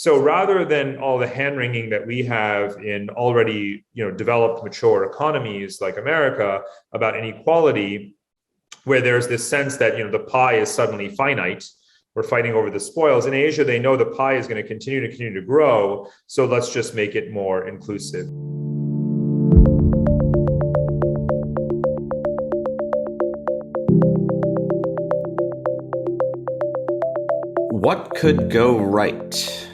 So rather than all the hand-wringing that we have in already, developed, mature economies like America about inequality, where there's this sense that, the pie is suddenly finite, we're fighting over the spoils. In Asia, they know the pie is going to continue to grow. So let's just make it more inclusive. What could go right?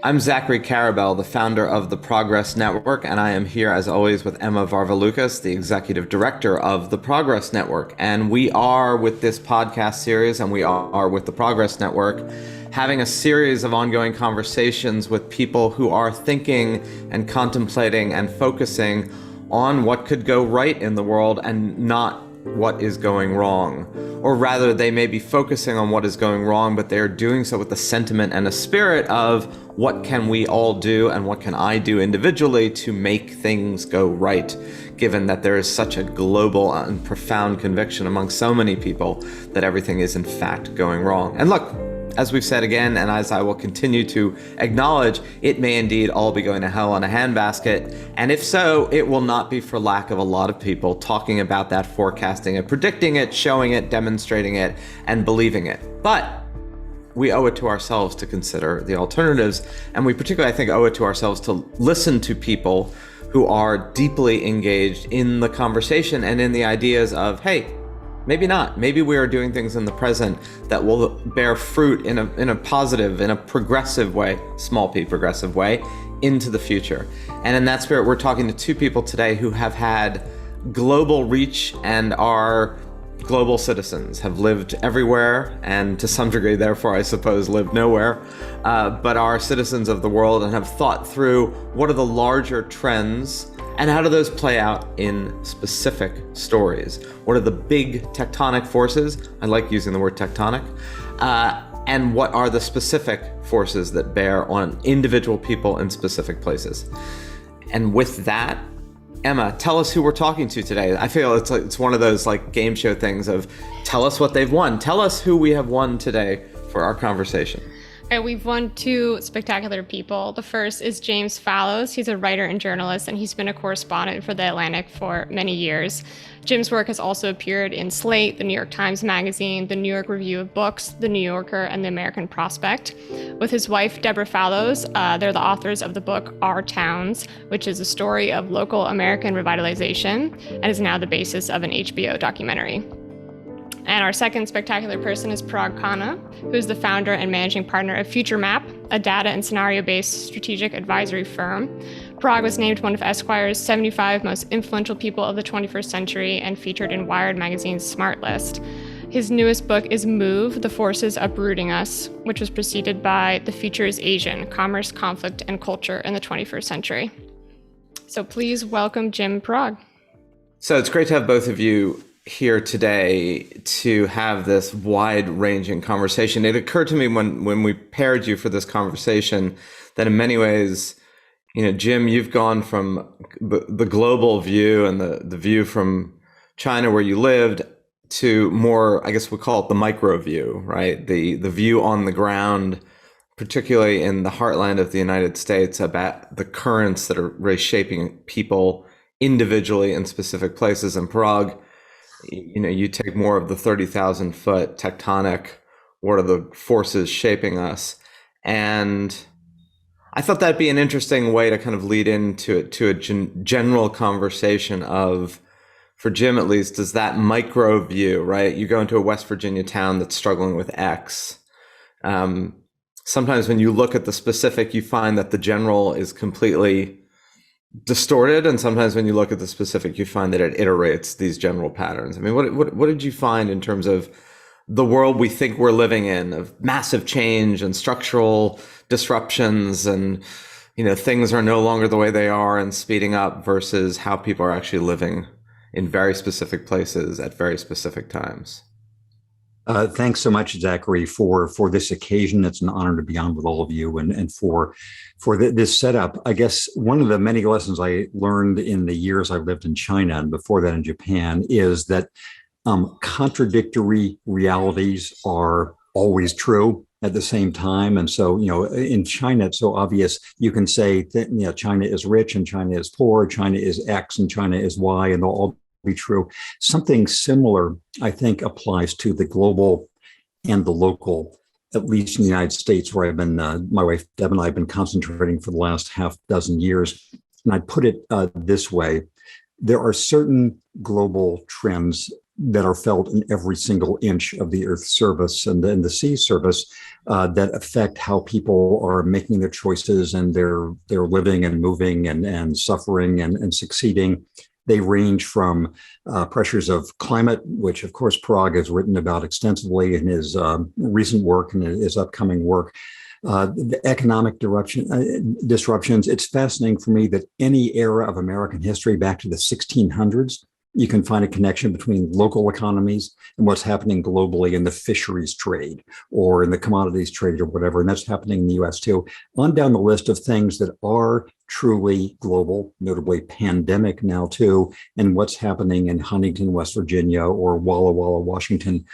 I'm Zachary Karabell, the founder of the Progress Network, and I am here as always with Emma Varvaloucas, the executive director of the Progress Network. And we are, with this podcast series, and we are with the Progress Network, having a series of ongoing conversations with people who are thinking and contemplating and focusing on what could go right in the world and not what is going wrong. Or rather, they may be focusing on what is going wrong, but they're doing so with the sentiment and a spirit of what can we all do and what can I do individually to make things go right, given that there is such a global and profound conviction among so many people that everything is in fact going wrong. And look, as we've said again, and as I will continue to acknowledge, it may indeed all be going to hell in a handbasket. And if so, it will not be for lack of a lot of people talking about that, forecasting it, predicting it, showing it, demonstrating it, and believing it. But we owe it to ourselves to consider the alternatives. And we particularly, I think, owe it to ourselves to listen to people who are deeply engaged in the conversation and in the ideas of, hey, maybe not. Maybe we are doing things in the present that will bear fruit in a positive, in a progressive way, small p progressive way, into the future. And in that spirit, we're talking to two people today who have had global reach and are global citizens, have lived everywhere and to some degree, therefore, I suppose, lived nowhere, but are citizens of the world and have thought through what are the larger trends and how do those play out in specific stories? What are the big tectonic forces? I like using the word tectonic. And what are the specific forces that bear on individual people in specific places? And with that, Emma, tell us who we're talking to today. I feel it's one of those like game show things of tell us what they've won. Tell us who we have won today for our conversation. We've won two spectacular people. The first is James Fallows. He's a writer and journalist, and he's been a correspondent for The Atlantic for many years. Jim's work has also appeared in Slate, the New York Times Magazine, the New York Review of Books, the New Yorker, and the American Prospect. With his wife, Deborah Fallows, they're the authors of the book Our Towns, which is a story of local American revitalization and is now the basis of an HBO documentary. And our second spectacular person is Parag Khanna, who is the founder and managing partner of Future Map, a data and scenario-based strategic advisory firm. Parag was named one of Esquire's 75 most influential people of the 21st century and featured in Wired magazine's Smart List. His newest book is Move, The Forces Uprooting Us, which was preceded by The Future is Asian, Commerce, Conflict, and Culture in the 21st Century. So please welcome Jim Parag. So it's great to have both of you here today to have this wide-ranging conversation. It occurred to me when we paired you for this conversation that in many ways, Jim, you've gone from the global view and the view from China where you lived to more, I guess we call it the micro view, right? The view on the ground, particularly in the heartland of the United States, about the currents that are reshaping people individually in specific places. And Parag, you take more of the 30,000 foot tectonic, what are the forces shaping us? And I thought that'd be an interesting way to kind of lead into a general conversation of, for Jim at least, does that micro view, right? You go into a West Virginia town that's struggling with X. Sometimes when you look at the specific, you find that the general is completely distorted, and sometimes when you look at the specific, you find that it iterates these general patterns. I mean, what did you find in terms of the world we think we're living in, of massive change and structural disruptions, and things are no longer the way they are and speeding up, versus how people are actually living in very specific places at very specific times? Thanks so much, Zachary, for this occasion. It's an honor to be on with all of you and for this setup. I guess one of the many lessons I learned in the years I've lived in China and before that in Japan is that contradictory realities are always true. at the same time. And so, in China, it's so obvious. You can say that, China is rich and China is poor, China is X and China is Y, and they'll all be true. Something similar, I think, applies to the global and the local, at least in the United States, where I've been, my wife Deb and I have been concentrating for the last half dozen years. And I put it this way: there are certain global trends that are felt in every single inch of the Earth's surface and the sea surface that affect how people are making their choices and they're living and moving and suffering and succeeding. They range from pressures of climate, which of course Parag has written about extensively in his recent work and his upcoming work. The economic disruptions. It's fascinating for me that any era of American history back to the 1600s, you can find a connection between local economies and what's happening globally in the fisheries trade or in the commodities trade or whatever. And that's happening in the US too. On down the list of things that are truly global, notably pandemic now too, and what's happening in Huntington, West Virginia, or Walla Walla, Washington.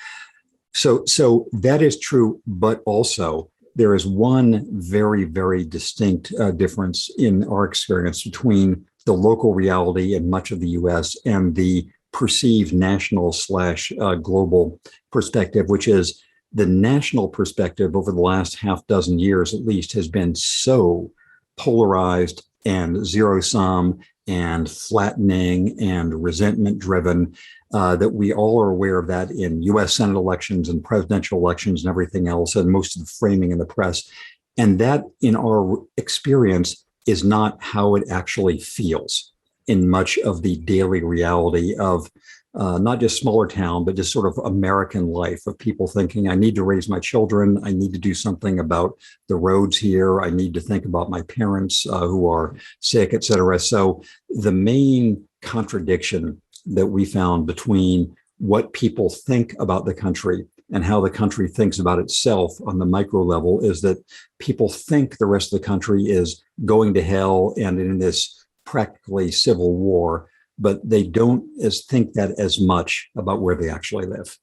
So that is true, but also there is one very, very distinct difference in our experience between the local reality in much of the US and the perceived national/global perspective, which is the national perspective over the last half dozen years, at least, has been so polarized and zero sum and flattening and resentment driven that we all are aware of that in US Senate elections and presidential elections and everything else, and most of the framing in the press. And that, in our experience, is not how it actually feels in much of the daily reality of not just smaller town, but just sort of American life, of people thinking, I need to raise my children. I need to do something about the roads here. I need to think about my parents who are sick, et cetera. So the main contradiction that we found between what people think about the country and how the country thinks about itself on the micro level is that people think the rest of the country is going to hell and in this practically civil war, but they don't think that as much about where they actually live.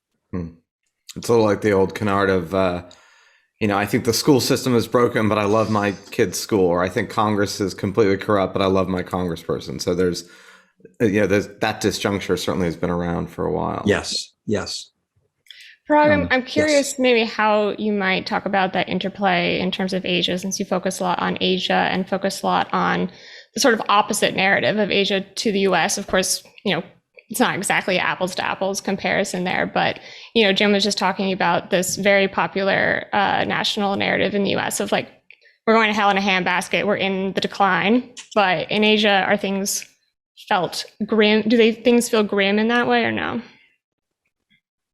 It's a little like the old canard of, I think the school system is broken, but I love my kid's school, or I think Congress is completely corrupt, but I love my congressperson. So there's that disjuncture certainly has been around for a while. Yes. Parag, I'm curious yes. maybe how you might talk about that interplay in terms of Asia, since you focus a lot on Asia and focus a lot on the sort of opposite narrative of Asia to the US. Of course, it's not exactly apples to apples comparison there, but, Jim was just talking about this very popular national narrative in the US of like, we're going to hell in a handbasket, we're in the decline. But in Asia, are things felt grim? Do things feel grim in that way or no?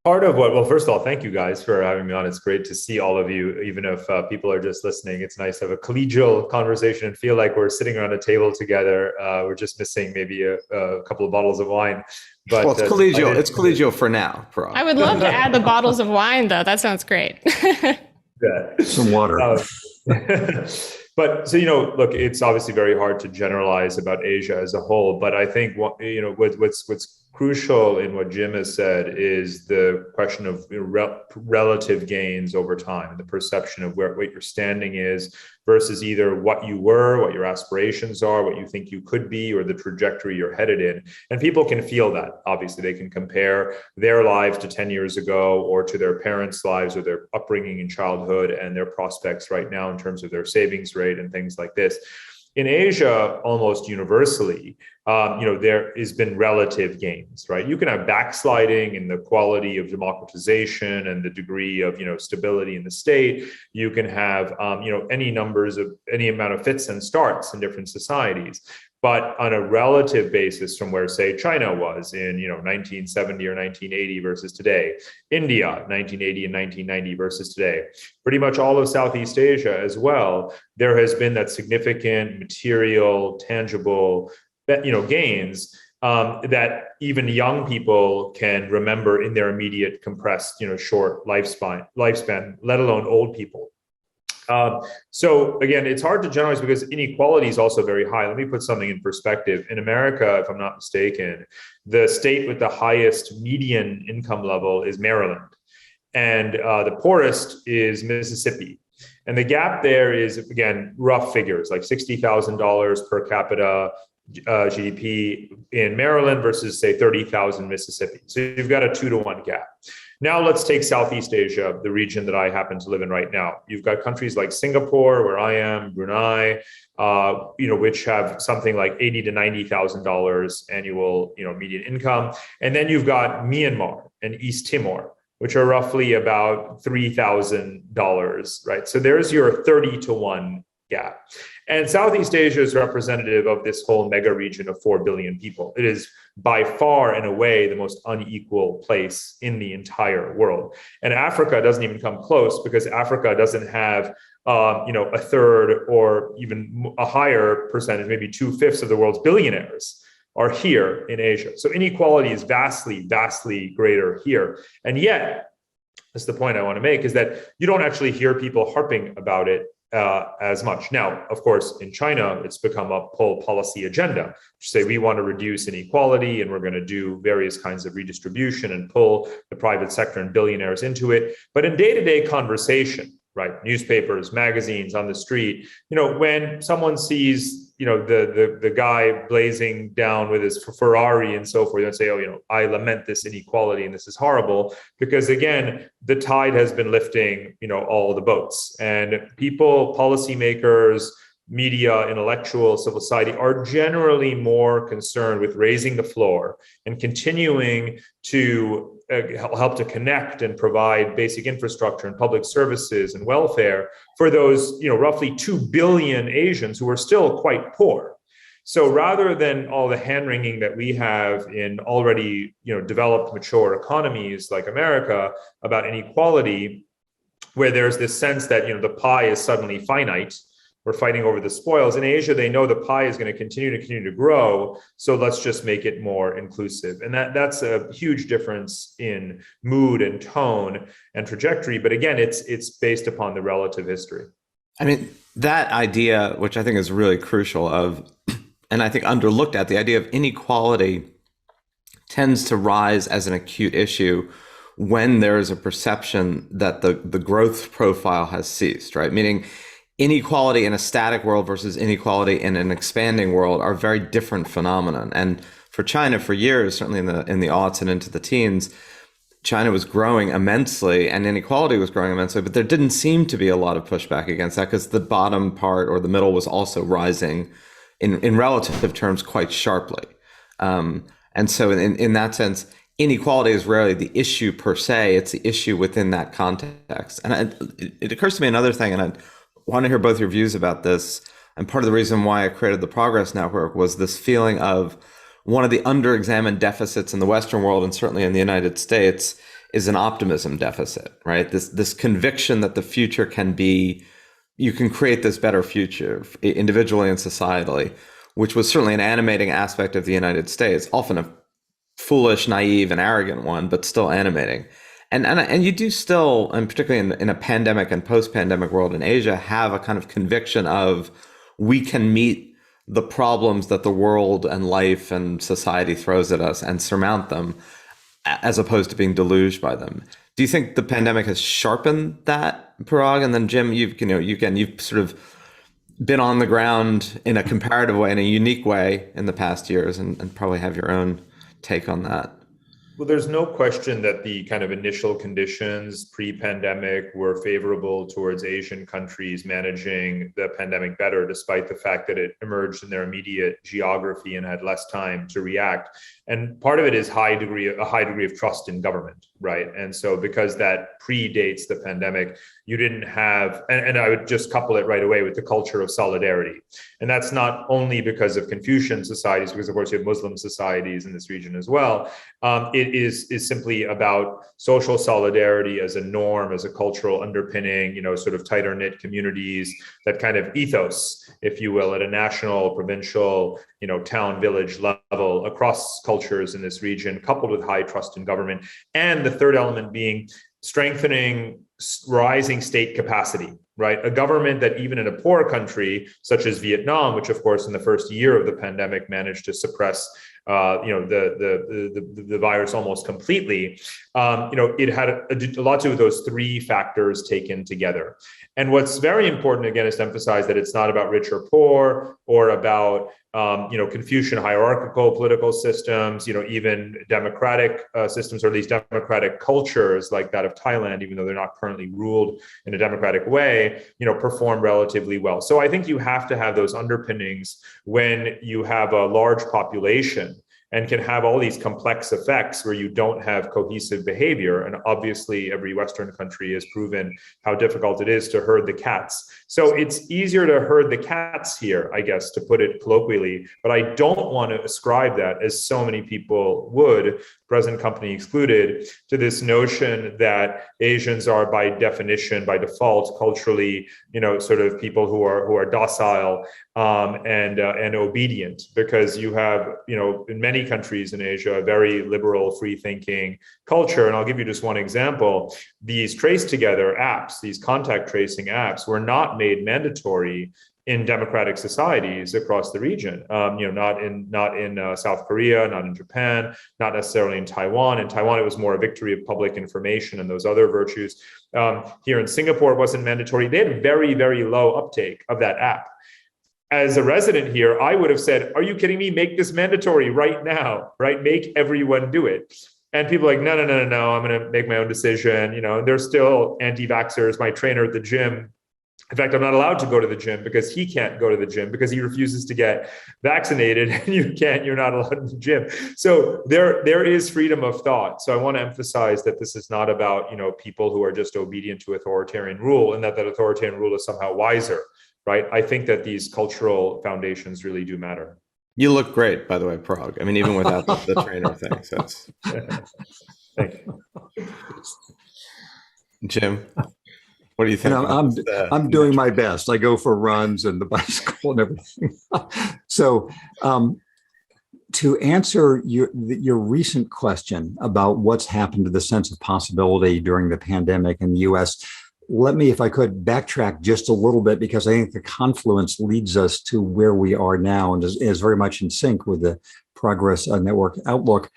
Well, first of all, thank you guys for having me on. It's great to see all of you, even if people are just listening. It's nice to have a collegial conversation and feel like we're sitting around a table together. We're just missing maybe a couple of bottles of wine. But well, it's collegial. It's collegial for now, Parag. I would love to add the bottles of wine, though. That sounds great. Yeah. Some water. But so, look, it's obviously very hard to generalize about Asia as a whole. But I think what's crucial in what Jim has said is the question of relative gains over time, and the perception of what your standing is versus either what you were, what your aspirations are, what you think you could be, or the trajectory you're headed in. And people can feel that. Obviously, they can compare their lives to 10 years ago or to their parents' lives or their upbringing in childhood and their prospects right now in terms of their savings rate and things like this. In Asia, almost universally, there has been relative gains, right? You can have backsliding in the quality of democratization and the degree of, stability in the state. You can have, any amount of fits and starts in different societies. But on a relative basis from where, say, China was in 1970 or 1980 versus today, India 1980 and 1990 versus today, pretty much all of Southeast Asia as well, there has been that significant material, tangible, gains that even young people can remember in their immediate compressed, short lifespan, let alone old people. So again, it's hard to generalize because inequality is also very high. Let me put something in perspective. In America, if I'm not mistaken, the state with the highest median income level is Maryland. and the poorest is Mississippi. And the gap there is, again, rough figures, like $60,000 per capita GDP in Maryland versus, say, 30,000 Mississippi. So you've got a 2-to-1 gap. Now let's take Southeast Asia, the region that I happen to live in right now. You've got countries like Singapore, where I am, Brunei, which have something like $80,000 to $90,000 annual, median income. And then you've got Myanmar and East Timor, which are roughly about $3,000, right? So there's your 30-to-1 gap. And Southeast Asia is representative of this whole mega region of 4 billion people. It is by far and away the most unequal place in the entire world. And Africa doesn't even come close, because Africa doesn't have a third or even a higher percentage, maybe 2/5 of the world's billionaires are here in Asia. So inequality is vastly, vastly greater here. And yet, that's the point I want to make, is that you don't actually hear people harping about it as much. Now, of course, in China, it's become a whole policy agenda, which say we want to reduce inequality and we're going to do various kinds of redistribution and pull the private sector and billionaires into it. But in day-to-day conversation, right, newspapers, magazines, on the street, when someone sees the guy blazing down with his Ferrari and so forth, and say, I lament this inequality and this is horrible, because again, the tide has been lifting, all the boats, and people, policymakers, media, intellectual, civil society are generally more concerned with raising the floor and continuing to help to connect and provide basic infrastructure and public services and welfare for those, roughly 2 billion Asians who are still quite poor. So rather than all the hand-wringing that we have in already, developed, mature economies like America about inequality, where there's this sense that, the pie is suddenly finite, we're fighting over the spoils. In Asia, they know the pie is going to continue to grow, so let's just make it more inclusive. And that's a huge difference in mood and tone and trajectory. But again, it's based upon the relative history. I mean, that idea, which I think is really crucial and I think underlooked at, the idea of inequality tends to rise as an acute issue when there is a perception that the growth profile has ceased, right? Meaning, inequality in a static world versus inequality in an expanding world are very different phenomenon. And for China, for years, certainly in the aughts and into the teens, China was growing immensely and inequality was growing immensely, but there didn't seem to be a lot of pushback against that, because the bottom part or the middle was also rising in relative terms quite sharply. And so in that sense, inequality is rarely the issue per se, it's the issue within that context. And it occurs to me another thing, and I want to hear both your views about this. And part of the reason why I created the Progress Network was this feeling of one of the under-examined deficits in the Western world, and certainly in the United States, is an optimism deficit, right? This conviction that the future can be, you can create this better future individually and societally, which was certainly an animating aspect of the United States, often a foolish, naive, and arrogant one, but still animating. And you do still, and particularly in a pandemic and post-pandemic world in Asia, have a kind of conviction of we can meet the problems that the world and life and society throws at us and surmount them, as opposed to being deluged by them. Do you think the pandemic has sharpened that, Parag? And then Jim, you've sort of been on the ground in a comparative way, in a unique way in the past years, and probably have your own take on that. Well, there's no question that the kind of initial conditions pre-pandemic were favorable towards Asian countries managing the pandemic better, despite the fact that it emerged in their immediate geography and had less time to react. And part of it is a high degree of trust in government, right? And so because that predates the pandemic, you didn't have, and I would just couple it right away with the culture of solidarity. And that's not only because of Confucian societies, because of course you have Muslim societies in this region as well. It is simply about social solidarity as a norm, as a cultural underpinning, sort of tighter knit communities, that kind of ethos, if you will, at a national, provincial, town, village level across cultures in this region, coupled with high trust in government. And the third element being strengthening rising state capacity, right? A government that even in a poor country, such as Vietnam, which of course in the first year of the pandemic managed to suppress the virus almost completely. It had a lot to do with those three factors taken together. And what's very important, again, is to emphasize that it's not about rich or poor, or about Confucian hierarchical political systems, even democratic systems, or at least democratic cultures like that of Thailand, even though they're not currently ruled in a democratic way, perform relatively well. So I think you have to have those underpinnings when you have a large population and can have all these complex effects where you don't have cohesive behavior. And obviously, every Western country has proven how difficult it is to herd the cats. So it's easier to herd the cats here, I guess, to put it colloquially. But I don't want to ascribe that, as so many people would, present company excluded, to this notion that Asians are by definition, by default, culturally, sort of people who are docile and obedient, because you have, in many countries in Asia, a very liberal, free-thinking culture. And I'll give you just one example. These trace together apps, these contact tracing apps, were not made mandatory in democratic societies across the region. Not in South Korea, not in Japan, not necessarily in Taiwan. In Taiwan, it was more a victory of public information and those other virtues. Here in Singapore, it wasn't mandatory. They had very, very low uptake of that app. As a resident here, I would have said, are you kidding me? Make this mandatory right now, right? Make everyone do it. And people are like, no, I'm going to make my own decision. And they're still anti-vaxxers. My trainer at the gym, in fact, I'm not allowed to go to the gym because he can't go to the gym because he refuses to get vaccinated, and you're not allowed in the gym. So there is freedom of thought. So I want to emphasize that this is not about, people who are just obedient to authoritarian rule, and that authoritarian rule is somehow wiser, right? I think that these cultural foundations really do matter. You look great, by the way, Parag. I mean, even without the trainer thing. So Thank you. Jim, what do you think? I'm doing my best. I go for runs and the bicycle and everything. So to answer your recent question about what's happened to the sense of possibility during the pandemic in the US, let me, if I could, backtrack just a little bit, because I think the confluence leads us to where we are now and is very much in sync with the Progress Network outlook.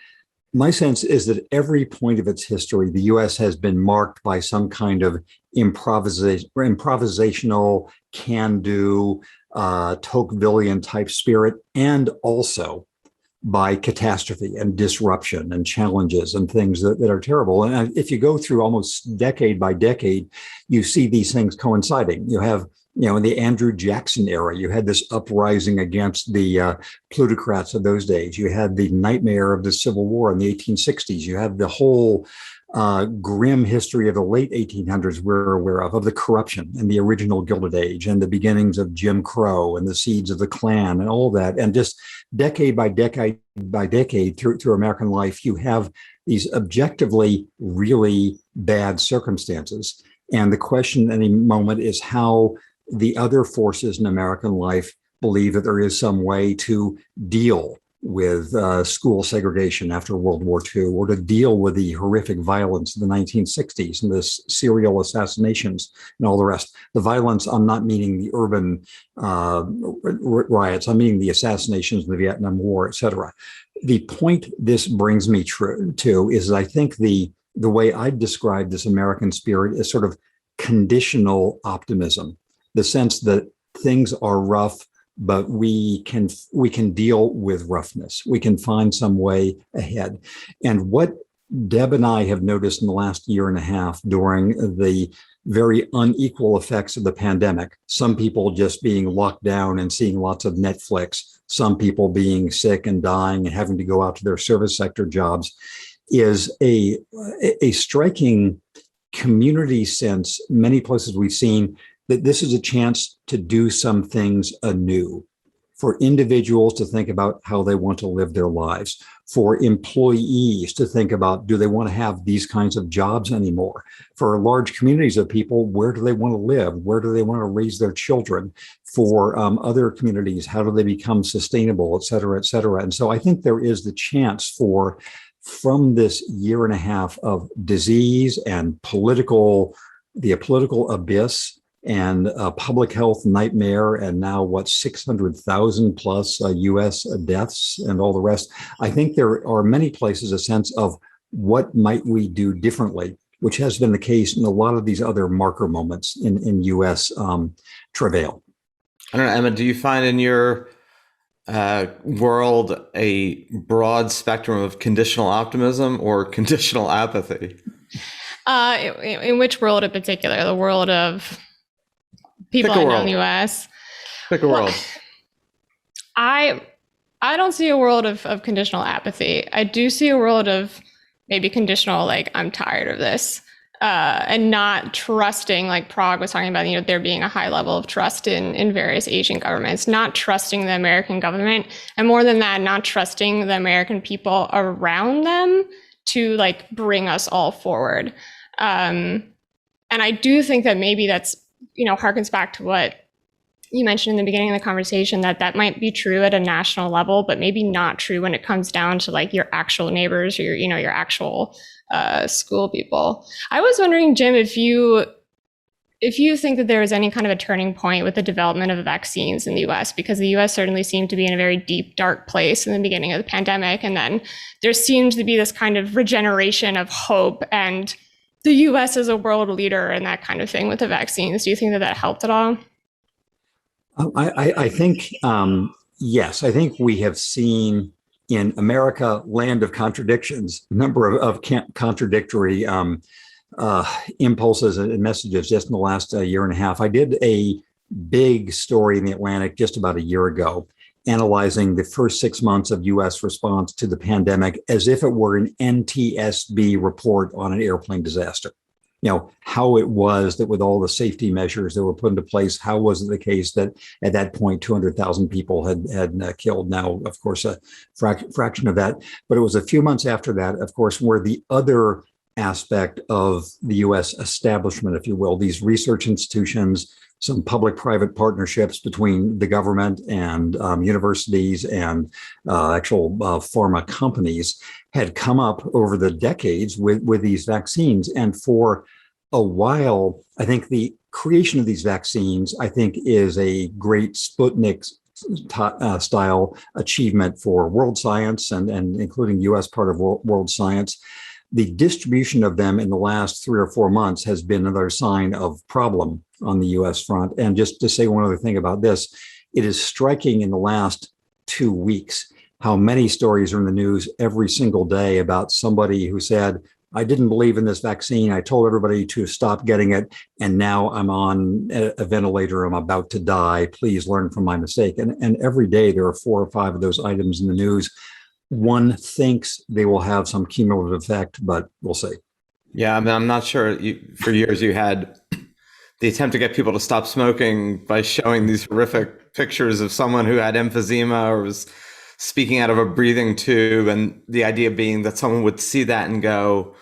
My sense is that at every point of its history, the U.S. has been marked by some kind of improvisational, can-do, Tocquevillian type spirit, and also by catastrophe and disruption and challenges and things that are terrible. And if you go through almost decade by decade, you see these things coinciding. You have, in the Andrew Jackson era, you had this uprising against the plutocrats of those days. You had the nightmare of the Civil War in the 1860s. You had the whole grim history of the late 1800s we're aware of the corruption and the original Gilded Age and the beginnings of Jim Crow and the seeds of the Klan and all that. And just decade by decade through American life, you have these objectively really bad circumstances. And the question at any moment is how the other forces in American life believe that there is some way to deal with school segregation after World War II, or to deal with the horrific violence of the 1960s and the serial assassinations and all the rest. The violence, I'm not meaning the urban riots, I'm meaning the assassinations in the Vietnam War, et cetera. The point this brings me to is I think the way I describe this American spirit is sort of conditional optimism, the sense that things are rough, but we can deal with roughness. We can find some way ahead. And what Deb and I have noticed in the last year and a half during the very unequal effects of the pandemic, some people just being locked down and seeing lots of Netflix, some people being sick and dying and having to go out to their service sector jobs, is a striking community sense. Many places we've seen that this is a chance to do some things anew, for individuals to think about how they want to live their lives, for employees to think about, do they want to have these kinds of jobs anymore? For large communities of people, where do they want to live? Where do they want to raise their children? For other communities, how do they become sustainable, et cetera, et cetera? And so I think there is the chance for, from this year and a half of disease and the political abyss, and a public health nightmare, and now what, 600,000 plus US deaths and all the rest. I think there are many places a sense of what might we do differently, which has been the case in a lot of these other marker moments in US travail. I don't know, Emma, do you find in your world a broad spectrum of conditional optimism or conditional apathy? In which world in particular? The world of people I know in the US? Pick a world. I don't see a world of conditional apathy. I do see a world of maybe conditional, like, I'm tired of this. And not trusting, like Parag was talking about, there being a high level of trust in various Asian governments, not trusting the American government, and more than that, not trusting the American people around them to, like, bring us all forward. And I do think that maybe that's, harkens back to what you mentioned in the beginning of the conversation, that might be true at a national level, but maybe not true when it comes down to, like, your actual neighbors or your actual school people. I was wondering, Jim, if you think that there is any kind of a turning point with the development of vaccines in the US, because the US certainly seemed to be in a very deep, dark place in the beginning of the pandemic. And then there seems to be this kind of regeneration of hope and the US as a world leader and that kind of thing with the vaccines. Do you think that helped at all? I think, yes, I think we have seen in America, land of contradictions, number of contradictory impulses and messages just in the last year and a half. I did a big story in the Atlantic just about a year ago, analyzing the first 6 months of US response to the pandemic as if it were an NTSB report on an airplane disaster. How it was that with all the safety measures that were put into place, how was it the case that at that point 200,000 people had killed? Now, of course, a fraction of that, but it was a few months after that, of course, where the other aspect of the US establishment, if you will, these research institutions, some public-private partnerships between the government and universities and actual pharma companies had come up over the decades with these vaccines. And for a while, I think the creation of these vaccines, I think, is a great Sputnik style achievement for world science and including US part of world science. The distribution of them in the last 3 or 4 months has been another sign of problem on the US front. And just to say one other thing about this, it is striking in the last 2 weeks how many stories are in the news every single day about somebody who said, I didn't believe in this vaccine. I told everybody to stop getting it. And now I'm on a ventilator. I'm about to die. Please learn from my mistake. And every day there are 4 or 5 of those items in the news. One thinks they will have some cumulative effect, but we'll see. Yeah, I mean, I'm not sure. For years, you had the attempt to get people to stop smoking by showing these horrific pictures of someone who had emphysema or was speaking out of a breathing tube. And the idea being that someone would see that and go,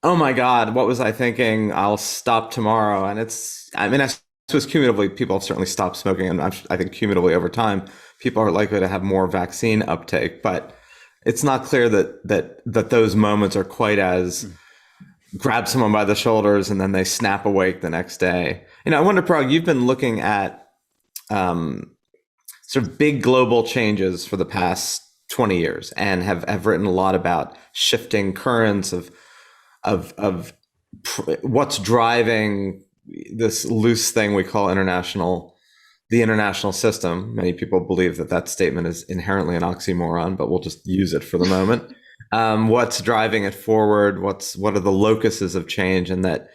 oh my God, what was I thinking? I'll stop tomorrow. And I suppose cumulatively, people have certainly stopped smoking. And I think cumulatively over time, people are likely to have more vaccine uptake. But it's not clear that those moments are quite as grab someone by the shoulders and then they snap awake the next day. I wonder, Parag, you've been looking at sort of big global changes for the past 20 years and have written a lot about shifting currents of what's driving this loose thing we call the international system. Many people believe that statement is inherently an oxymoron, but we'll just use it for the moment. What's driving it forward? What are the locuses of change? And that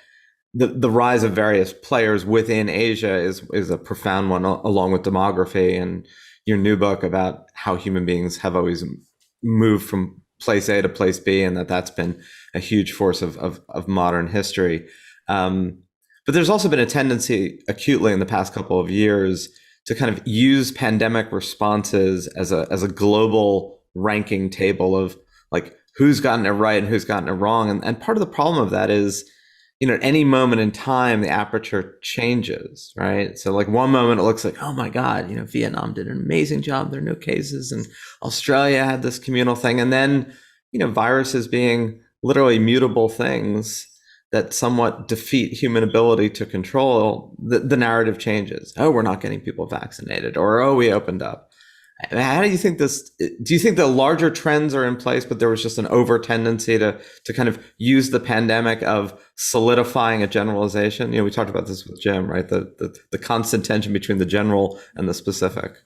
the rise of various players within Asia is a profound one, along with demography and your new book about how human beings have always moved from place A to place B, and that's been a huge force of modern history. But there's also been a tendency acutely in the past couple of years to kind of use pandemic responses as a global ranking table of like who's gotten it right and who's gotten it wrong. And part of the problem of that is, at any moment in time, the aperture changes, right? So like one moment it looks like, oh my God, Vietnam did an amazing job. There are no cases. And Australia had this communal thing. And then, viruses being literally mutable things that somewhat defeat human ability to control, the narrative changes. Oh, we're not getting people vaccinated, or oh, we opened up. How do you think this? Do you think the larger trends are in place, but there was just an over tendency to kind of use the pandemic of solidifying a generalization? We talked about this with Jim, right? The constant tension between the general and the specific.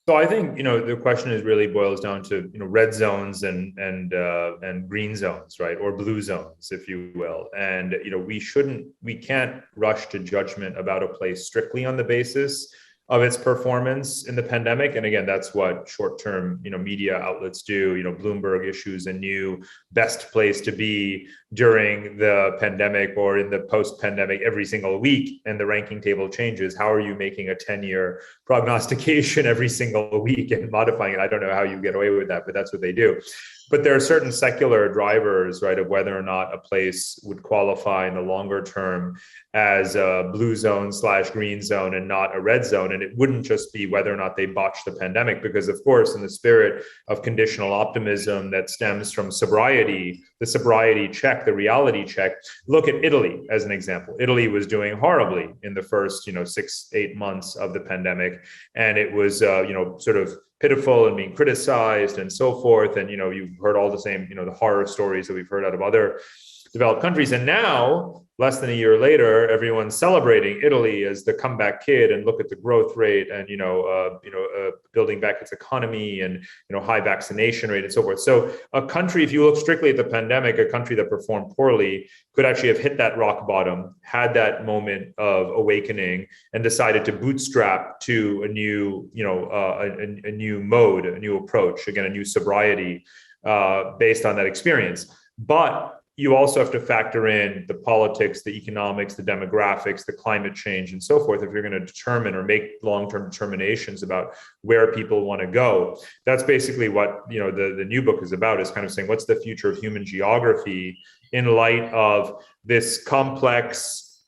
So I think the question is really boils down to red zones and green zones, right, or blue zones, if you will. And we can't rush to judgment about a place strictly on the basis of its performance in the pandemic. And again, that's what short-term, media outlets do. Bloomberg issues a new best place to be during the pandemic or in the post-pandemic every single week, and the ranking table changes. How are you making a 10-year prognostication every single week and modifying it? I don't know how you get away with that, but that's what they do. But there are certain secular drivers, right, of whether or not a place would qualify in the longer term as a blue zone / green zone and not a red zone. And it wouldn't just be whether or not they botched the pandemic, because of course, in the spirit of conditional optimism that stems from sobriety, the sobriety check, the reality check, look at Italy as an example. Italy was doing horribly in the first, 6-8 months of the pandemic. And it was, sort of pitiful and being criticized and so forth. And, you've heard all the same, the horror stories that we've heard out of other developed countries. And now, less than a year later, everyone's celebrating Italy as the comeback kid, and look at the growth rate and, building back its economy and, high vaccination rate and so forth. So a country, if you look strictly at the pandemic, a country that performed poorly could actually have hit that rock bottom, had that moment of awakening, and decided to bootstrap to a new, a new mode, a new approach, again, a new sobriety based on that experience. But you also have to factor in the politics, the economics, the demographics, the climate change, and so forth, if you're going to determine or make long-term determinations about where people want to go. That's basically what the new book is about, is kind of saying, what's the future of human geography in light of this complex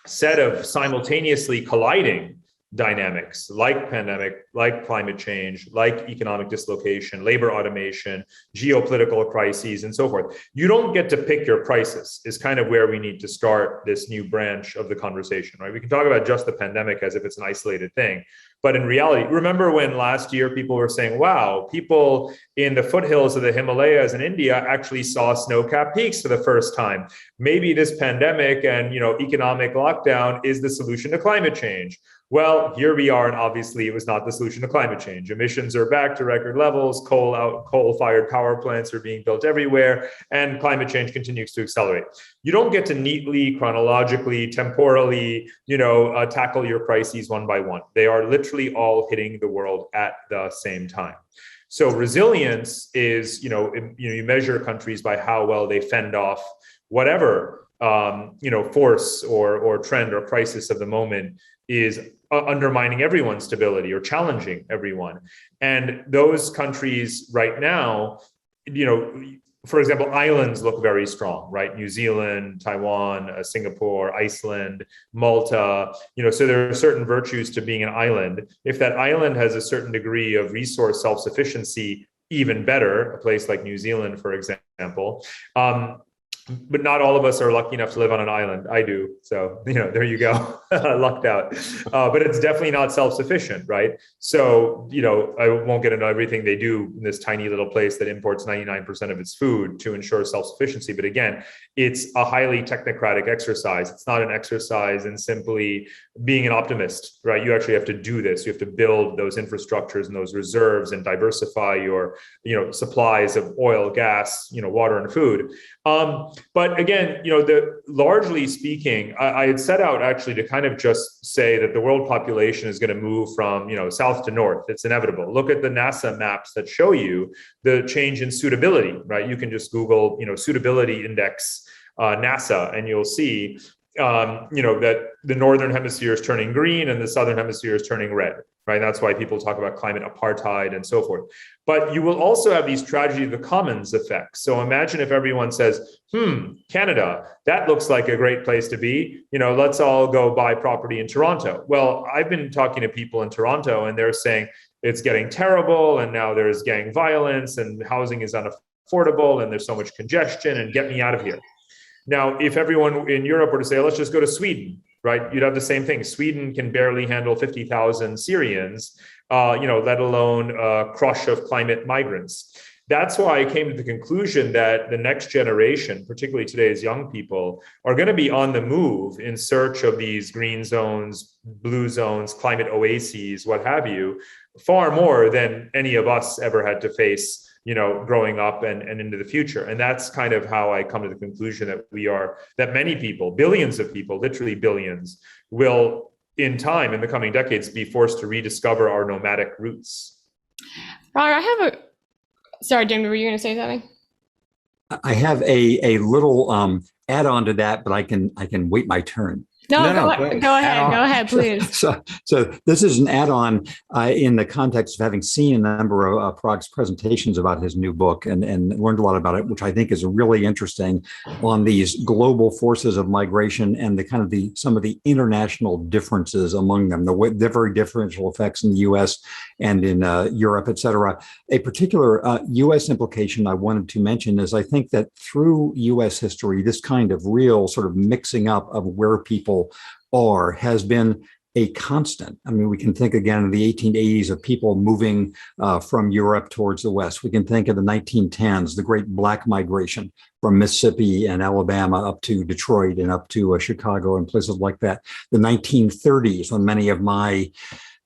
set of simultaneously colliding dynamics, like pandemic, like climate change, like economic dislocation, labor automation, geopolitical crises, and so forth. You don't get to pick your crisis, is kind of where we need to start this new branch of the conversation, right? We can talk about just the pandemic as if it's an isolated thing. But in reality, remember when last year people were saying, wow, people in the foothills of the Himalayas in India actually saw snow-capped peaks for the first time. Maybe this pandemic and economic lockdown is the solution to climate change. Well, here we are, and obviously it was not the solution to climate change. Emissions are back to record levels, coal-fired power plants are being built everywhere, and climate change continues to accelerate. You don't get to neatly, chronologically, temporally, tackle your crises one by one. They are literally all hitting the world at the same time. So resilience is, you measure countries by how well they fend off whatever, force or trend or crisis of the moment is undermining everyone's stability or challenging everyone. And those countries right now, for example, islands look very strong, right? New Zealand, Taiwan, Singapore, Iceland, Malta, so there are certain virtues to being an island. If that island has a certain degree of resource self-sufficiency, even better, a place like New Zealand, for example. But not all of us are lucky enough to live on an island. I do. So, there you go. Lucked out. But it's definitely not self-sufficient, right? So, I won't get into everything they do in this tiny little place that imports 99% of its food to ensure self-sufficiency. But again, it's a highly technocratic exercise. It's not an exercise in simply being an optimist, right? You actually have to do this. You have to build those infrastructures and those reserves and diversify your, supplies of oil, gas, water, and food. But again, largely speaking, I had set out actually to kind of just say that the world population is going to move from, south to north. It's inevitable. Look at the NASA maps that show you the change in suitability, right? You can just Google, suitability index, NASA, and you'll see, that the northern hemisphere is turning green and the southern hemisphere is turning red, right? That's why people talk about climate apartheid and so forth. But you will also have these tragedy of the commons effects. So imagine if everyone says, Canada, that looks like a great place to be. Let's all go buy property in Toronto. Well, I've been talking to people in Toronto and they're saying it's getting terrible. And now there's gang violence and housing is unaffordable and there's so much congestion and get me out of here. Now, if everyone in Europe were to say, let's just go to Sweden, right? You'd have the same thing. Sweden can barely handle 50,000 Syrians, let alone a crush of climate migrants. That's why I came to the conclusion that the next generation, particularly today's young people, are going to be on the move in search of these green zones, blue zones, climate oases, what have you, far more than any of us ever had to face, growing up and into the future. And that's kind of how I come to the conclusion that many people, billions of people, literally billions, will in time, in the coming decades, be forced to rediscover our nomadic roots. Roger, sorry, Jamie, were you going to say something? I have a little add-on to that, but I can wait my turn. Go ahead, please. So this is an add-on in the context of having seen a number of Parag's presentations about his new book and learned a lot about it, which I think is really interesting on these global forces of migration and some of the international differences among them, the very differential effects in the U.S. and in Europe, et cetera. A particular U.S. implication I wanted to mention is I think that through U.S. history, this kind of real sort of mixing up of where people has been a constant. I mean, we can think again of the 1880s of people moving from Europe towards the West. We can think of the 1910s, the great Black migration from Mississippi and Alabama up to Detroit and up to Chicago and places like that. The 1930s, when many of my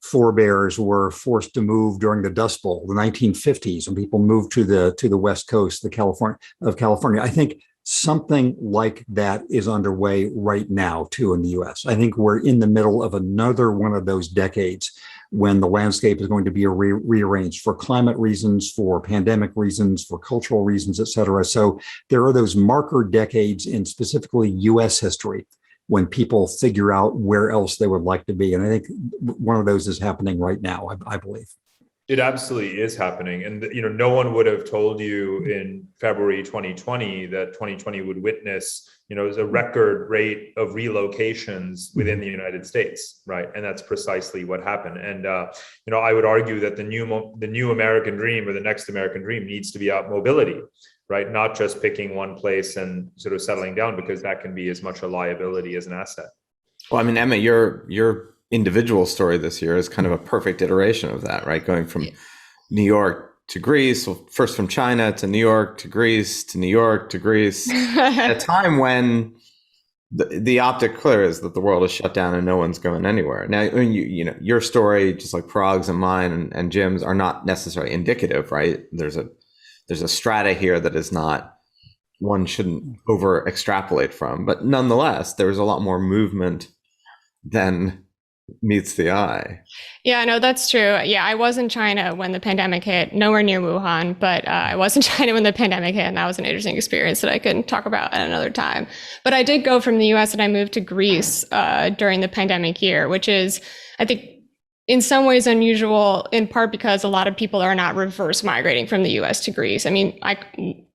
forebears were forced to move during the Dust Bowl. The 1950s, when people moved to the West Coast, of California. I think something like that is underway right now, too, in the U.S. I think we're in the middle of another one of those decades when the landscape is going to be rearranged for climate reasons, for pandemic reasons, for cultural reasons, et cetera. So there are those marker decades in specifically U.S. history when people figure out where else they would like to be. And I think one of those is happening right now, I believe. It absolutely is happening. And, no one would have told you in February 2020 that 2020 would witness, a record rate of relocations within the United States, right? And that's precisely what happened. And, I would argue that the new American dream or the next American dream needs to be about mobility, right? Not just picking one place and sort of settling down, because that can be as much a liability as an asset. Well, I mean, Emma, your individual story this year is kind of a perfect iteration of that, right? Going from New York to Greece, well, first from China to New York to Greece to New York to Greece, at a time when the optic clear is that the world is shut down and no one's going anywhere. Now, I mean, your story, just like Parag's and mine and Jim's, are not necessarily indicative, right? There's a strata here that is not, one shouldn't over extrapolate from, but nonetheless, there was a lot more movement than meets the eye. Yeah, no, that's true. Yeah, I was in China when the pandemic hit, nowhere near Wuhan, but I was in China when the pandemic hit, and that was an interesting experience that I can talk about at another time. But I did go from the US and I moved to Greece during the pandemic year, which is, I think, in some ways unusual, in part because a lot of people are not reverse migrating from the US to Greece. I mean,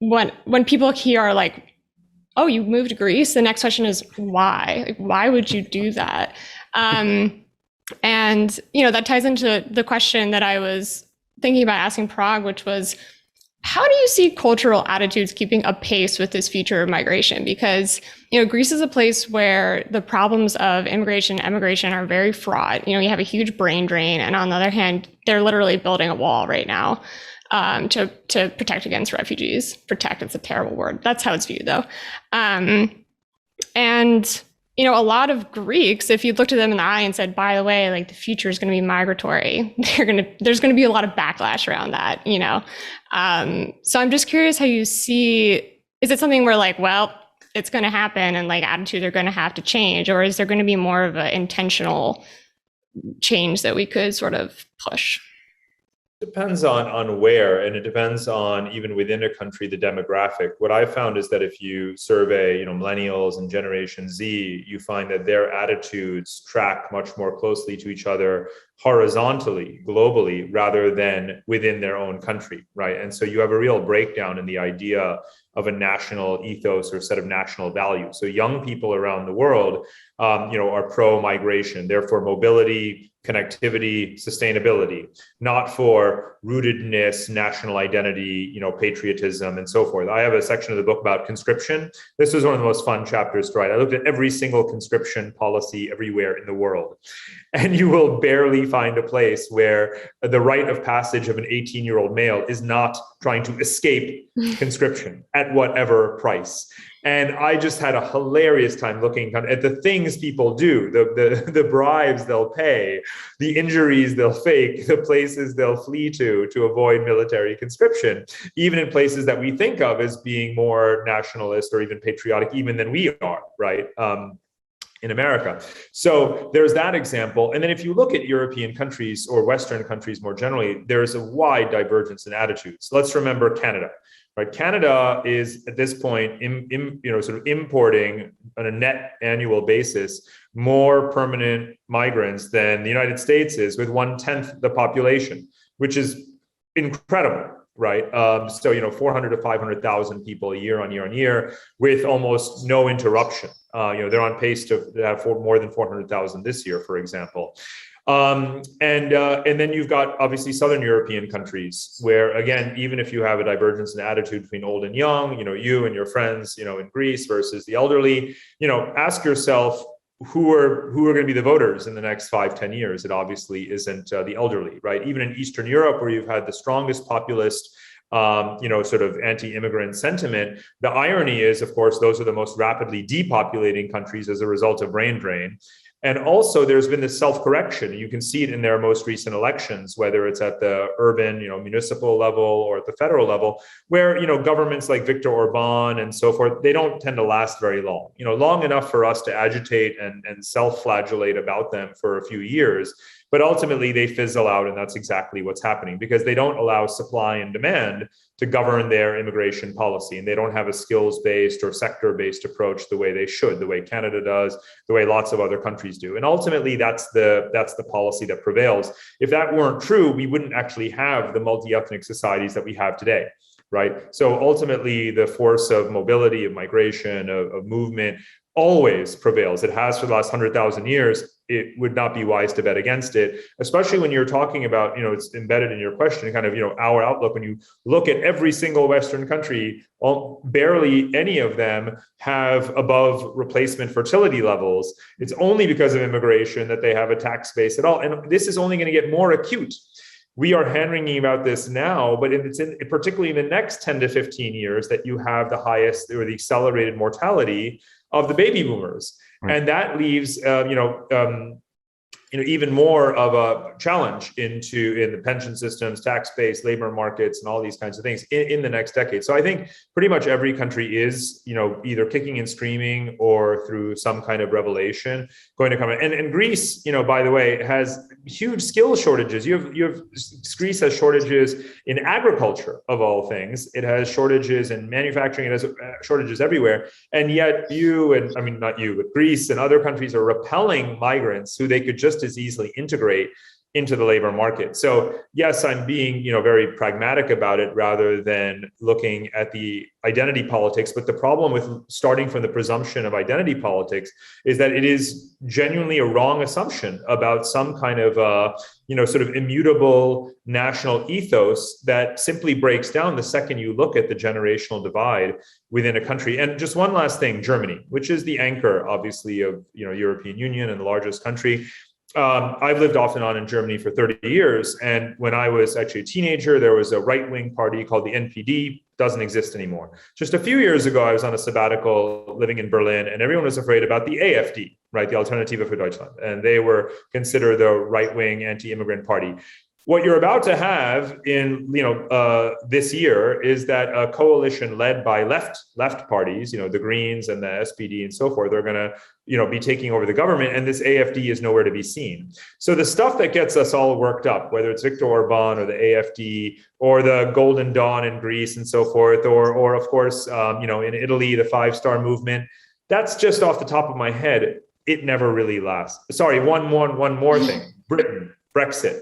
when people here are like, oh, you moved to Greece, the next question is why? Like, why would you do that? And, that ties into the question that I was thinking about asking Parag, which was, how do you see cultural attitudes keeping up pace with this future of migration? Because, Greece is a place where the problems of immigration and emigration are very fraught. You have a huge brain drain. And on the other hand, they're literally building a wall right now to protect against refugees. Protect, it's a terrible word. That's how it's viewed, though. And a lot of Greeks, if you looked at them in the eye and said, by the way, like the future is going to be migratory, there's going to be a lot of backlash around that, So I'm just curious how you see, is it something where like, well, it's going to happen and like attitudes are going to have to change, or is there going to be more of an intentional change that we could sort of push? Depends on where, and it depends on even within a country, the demographic. What I found is that if you survey, millennials and Generation Z, you find that their attitudes track much more closely to each other horizontally, globally, rather than within their own country, right? And so you have a real breakdown in the idea of a national ethos or set of national values. So young people around the world, are pro-migration, therefore mobility, connectivity, sustainability, not for rootedness, national identity, patriotism, and so forth. I have a section of the book about conscription. This was one of the most fun chapters to write. I looked at every single conscription policy everywhere in the world, and you will barely find a place where the rite of passage of an 18-year-old male is not trying to escape conscription at whatever price. And I just had a hilarious time looking at the things people do, the bribes they'll pay, the injuries they'll fake, the places they'll flee to avoid military conscription, even in places that we think of as being more nationalist or even patriotic, even than we are, right? In America. So there's that example. And then if you look at European countries or Western countries more generally, there's a wide divergence in attitudes. Let's remember Canada. Right, Canada is at this point, sort of importing on a net annual basis more permanent migrants than the United States is, with 1/10 the population, which is incredible, right? So 400 to 500,000 people a year on year, with almost no interruption. They're on pace to have more than 400,000 this year, for example. And then you've got obviously Southern European countries where, again, even if you have a divergence in attitude between old and young, you and your friends, in Greece versus the elderly, ask yourself who are going to be the voters in the next 5-10 years. It obviously isn't the elderly, right? Even in Eastern Europe, where you've had the strongest populist sort of anti-immigrant sentiment. The irony is, of course, those are the most rapidly depopulating countries as a result of brain drain. And also there's been this self-correction. You can see it in their most recent elections, whether it's at the urban, municipal level or at the federal level, where, governments like Viktor Orban and so forth, they don't tend to last very long, long enough for us to agitate and self-flagellate about them for a few years. But ultimately they fizzle out, and that's exactly what's happening, because they don't allow supply and demand to govern their immigration policy, and they don't have a skills-based or sector-based approach the way they should, the way Canada does, the way lots of other countries do. And ultimately, that's the policy that prevails. If that weren't true, we wouldn't actually have the multi-ethnic societies that we have today, right? So ultimately, the force of mobility, of migration, of movement always prevails. It has for the last 100,000 years. It would not be wise to bet against it, especially when you're talking about, it's embedded in your question, kind of, our outlook. When you look at every single Western country, barely any of them have above replacement fertility levels. It's only because of immigration that they have a tax base at all. And this is only going to get more acute. We are hand-wringing about this now, but it's particularly in the next 10 to 15 years that you have the highest or the accelerated mortality of the baby boomers. Right. And that leaves, even more of a challenge in the pension systems, tax base, labor markets, and all these kinds of things in the next decade. So I think pretty much every country is, either kicking and screaming or through some kind of revelation going to come in. And Greece, by the way, has huge skill shortages. Greece has shortages in agriculture, of all things. It has shortages in manufacturing. It has shortages everywhere. And yet not you, but Greece and other countries are repelling migrants who they could just as easily integrate into the labor market. So yes, I'm being, very pragmatic about it rather than looking at the identity politics. But the problem with starting from the presumption of identity politics is that it is genuinely a wrong assumption about some kind of, sort of immutable national ethos that simply breaks down the second you look at the generational divide within a country. And just one last thing, Germany, which is the anchor, obviously, of, European Union and the largest country. I've lived off and on in Germany for 30 years. And when I was actually a teenager, there was a right-wing party called the NPD. Doesn't exist anymore. Just a few years ago, I was on a sabbatical living in Berlin, and everyone was afraid about the AfD, right? The Alternative für Deutschland. And they were considered the right-wing anti-immigrant party. What you're about to have in this year is that a coalition led by left parties, the Greens and the SPD and so forth, are going to be taking over the government, and this AfD is nowhere to be seen. So the stuff that gets us all worked up, whether it's Viktor Orban or the AfD or the Golden Dawn in Greece and so forth, or of course in Italy the Five-Star Movement, that's just off the top of my head. It never really lasts. Sorry, one more thing. Britain, Brexit.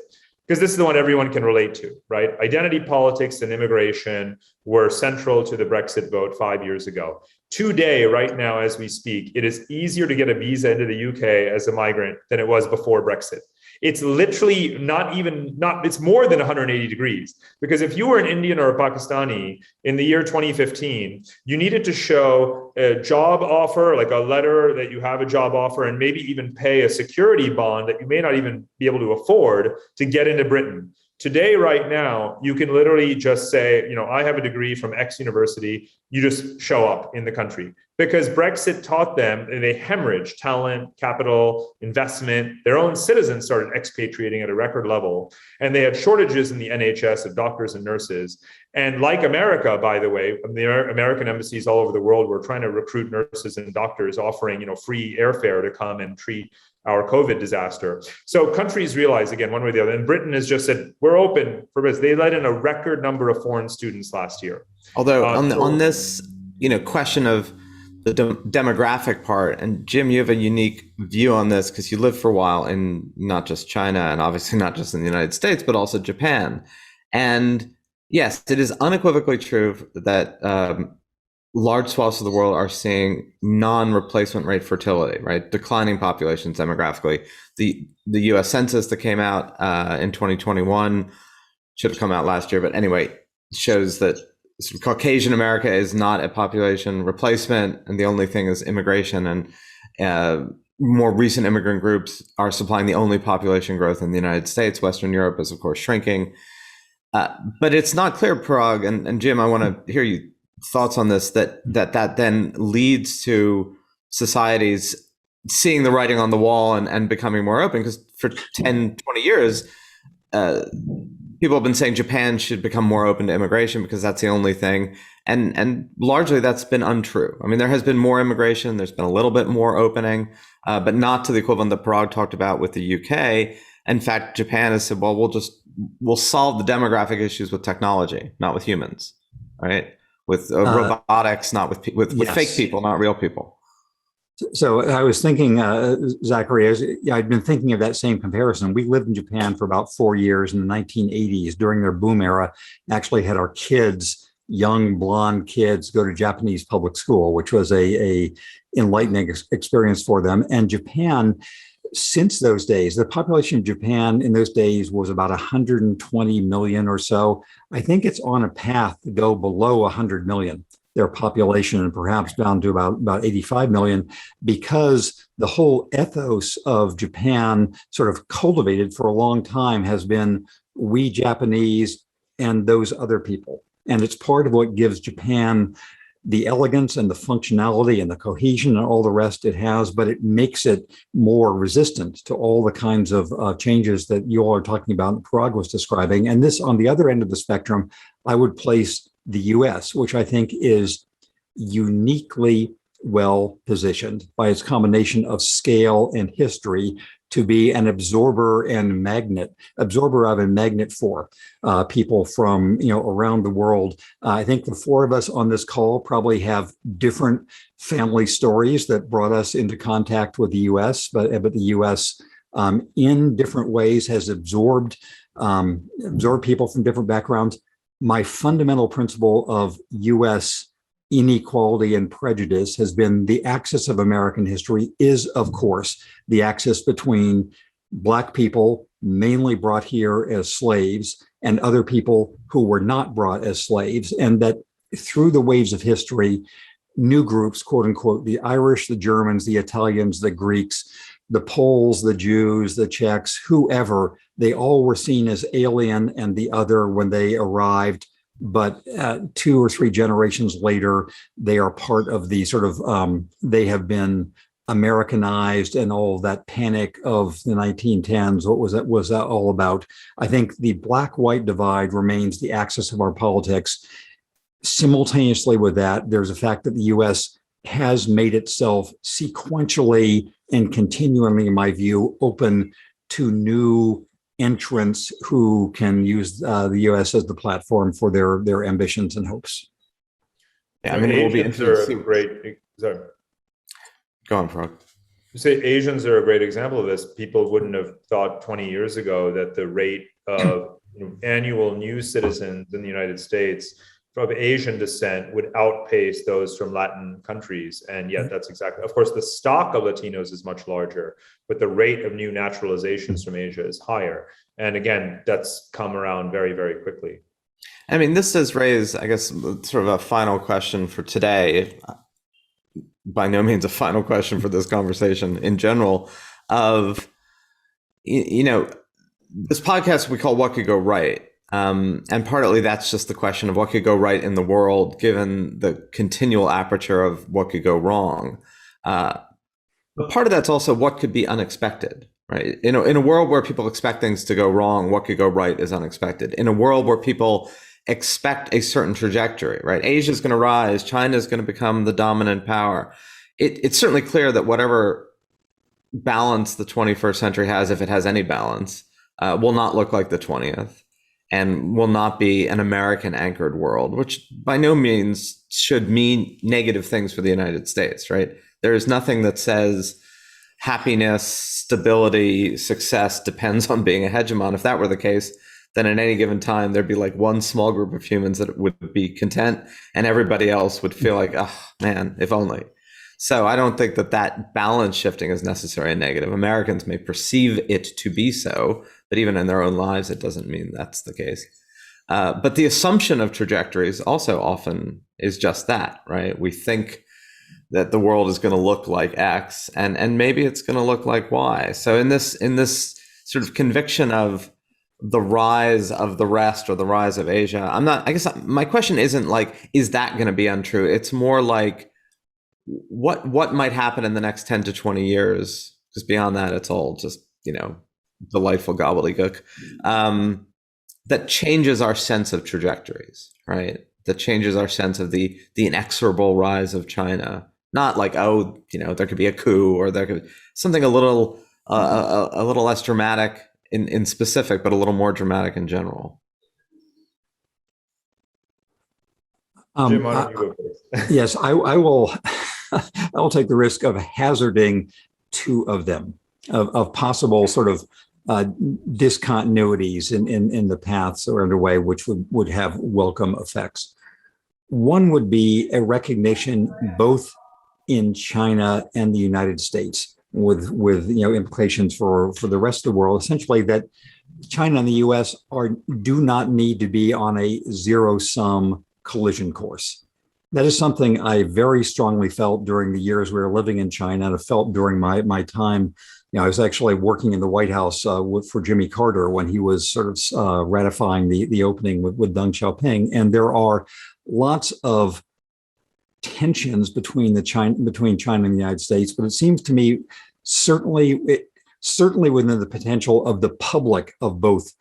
Because this is the one everyone can relate to, right? Identity politics and immigration were central to the Brexit vote 5 years ago. Today, right now, as we speak, it is easier to get a visa into the UK as a migrant than it was before Brexit. It's literally it's more than 180 degrees. Because if you were an Indian or a Pakistani in the year 2015, you needed to show a job offer, like a letter that you have a job offer, and maybe even pay a security bond that you may not even be able to afford to get into Britain. Today, right now, you can literally just say, I have a degree from X university. You just show up in the country, because Brexit taught them, and they hemorrhaged talent, capital, investment. Their own citizens started expatriating at a record level, and they had shortages in the NHS of doctors and nurses. And like America, by the way, the American embassies all over the world were trying to recruit nurses and doctors, offering, free airfare to come and treat our COVID disaster. So countries realize, again, one way or the other, and Britain has just said, we're open for business. They let in a record number of foreign students last year. Although on this, question of the demographic part, and Jim, you have a unique view on this because you lived for a while in not just China, and obviously not just in the United States, but also Japan. And yes, it is unequivocally true that large swaths of the world are seeing non-replacement rate fertility, right? Declining populations demographically. The U.S. Census that came out in 2021 should have come out last year, but anyway, shows that Caucasian America is not a population replacement, and the only thing is immigration. And more recent immigrant groups are supplying the only population growth in the United States. Western Europe is, of course, shrinking. But it's not clear, Parag, and Jim, I want to hear you thoughts on this, that then leads to societies seeing the writing on the wall and becoming more open. Because for 10, 20 years, people have been saying Japan should become more open to immigration because that's the only thing. And largely that's been untrue. I mean, there has been more immigration, there's been a little bit more opening, but not to the equivalent that Parag talked about with the UK. In fact, Japan has said, well, we'll solve the demographic issues with technology, not with humans, right? With robotics, not with yes. fake people, not real people. So I was thinking, Zachary, I'd been thinking of that same comparison. We lived in Japan for about 4 years in the 1980s during their boom era, actually had our kids, young blonde kids, go to Japanese public school, which was a enlightening experience for them. And Japan, since those days, the population of Japan in those days was about 120 million or so. I think it's on a path to go below 100 million, their population, and perhaps down to about 85 million, because the whole ethos of Japan, sort of cultivated for a long time, has been we Japanese and those other people. And it's part of what gives Japan the elegance and the functionality and the cohesion and all the rest it has, but it makes it more resistant to all the kinds of changes that you all are talking about and Parag was describing. And this, on the other end of the spectrum, I would place the US, which I think is uniquely well positioned by its combination of scale and history to be an absorber and magnet for people from around the world. I think the four of us on this call probably have different family stories that brought us into contact with the U.S., but the U.S. In different ways has absorbed people from different backgrounds. My fundamental principle of U.S. inequality and prejudice has been the axis of American history is, of course, the axis between Black people, mainly brought here as slaves, and other people who were not brought as slaves. And that through the waves of history, new groups, quote unquote, the Irish, the Germans, the Italians, the Greeks, the Poles, the Jews, the Czechs, whoever, they all were seen as alien and the other when they arrived. But 2 or 3 generations later, they are part of the sort of, they have been Americanized, and all that panic of the 1910s. What was that all about? I think the Black-white divide remains the axis of our politics. Simultaneously with that, there's a fact that the U.S. has made itself sequentially and continually, in my view, open to new entrants who can use the U.S. as the platform for their ambitions and hopes. Yeah, I mean, it will be interesting. Sorry. Go on, Parag. You say Asians are a great example of this. People wouldn't have thought 20 years ago that the rate of annual new citizens in the United States of Asian descent would outpace those from Latin countries. And yet that's exactly, of course, the stock of Latinos is much larger, but the rate of new naturalizations from Asia is higher. And again, that's come around very, very quickly. I mean, this does raise, I guess, sort of a final question for today. By no means a final question for this conversation in general of, this podcast we call What Could Go Right? And partly that's just the question of what could go right in the world, given the continual aperture of what could go wrong. But part of that's also what could be unexpected, right? In a world where people expect things to go wrong, what could go right is unexpected. In a world where people expect a certain trajectory, right? Asia is going to rise, China is going to become the dominant power. It's certainly clear that whatever balance the 21st century has, if it has any balance, will not look like the 20th. And will not be an American anchored world, which by no means should mean negative things for the United States, right? There is nothing that says happiness, stability, success depends on being a hegemon. If that were the case, then at any given time, there'd be like one small group of humans that would be content and everybody else would feel like, oh man, if only. So I don't think that balance shifting is necessarily a negative. Americans may perceive it to be so, but even in their own lives, it doesn't mean that's the case. But the assumption of trajectories also often is just that, right? We think that the world is going to look like X, and maybe it's going to look like Y. So in this sort of conviction of the rise of the rest or the rise of Asia, I guess my question isn't like, is that going to be untrue? It's more like, what might happen in the next 10 to 20 years? Because beyond that, it's all just, delightful gobbledygook, that changes our sense of trajectories, right? That changes our sense of the inexorable rise of China. Not like, there could be a coup, or there could be something a little less dramatic in specific, but a little more dramatic in general. Jim, why don't you go first? Yes, I will. I will take the risk of hazarding two of them, of possible sort of discontinuities in the paths that are underway, which would have welcome effects. One would be a recognition both in China and the United States, with implications for the rest of the world, essentially that China and the US do not need to be on a zero-sum collision course. That is something I very strongly felt during the years we were living in China, and I felt during my time. I was actually working in the White House for Jimmy Carter when he was sort of ratifying the opening with Deng Xiaoping, and there are lots of tensions between China and the United States. But it seems to me certainly within the potential of the public of both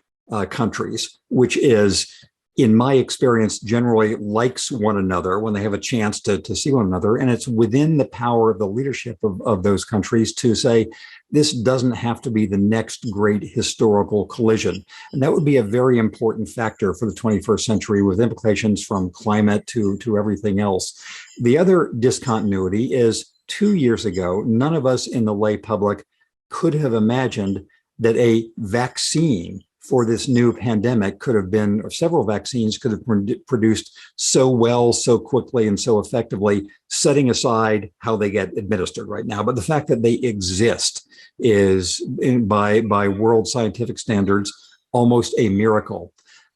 countries, which is, in my experience, generally likes one another when they have a chance to see one another. And it's within the power of the leadership of those countries to say, this doesn't have to be the next great historical collision. And that would be a very important factor for the 21st century, with implications from climate to everything else. The other discontinuity is 2 years ago, none of us in the lay public could have imagined that a vaccine for this new pandemic could have been, or several vaccines could have produced so well, so quickly, and so effectively, setting aside how they get administered right now. But the fact that they exist is, by world scientific standards, almost a miracle.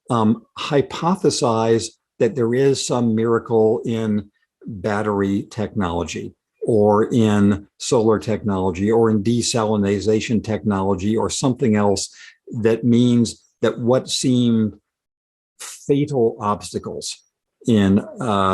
Hypothesize that there is some miracle in battery technology, or in solar technology, or in desalination technology, or something else that means that what seemed fatal obstacles in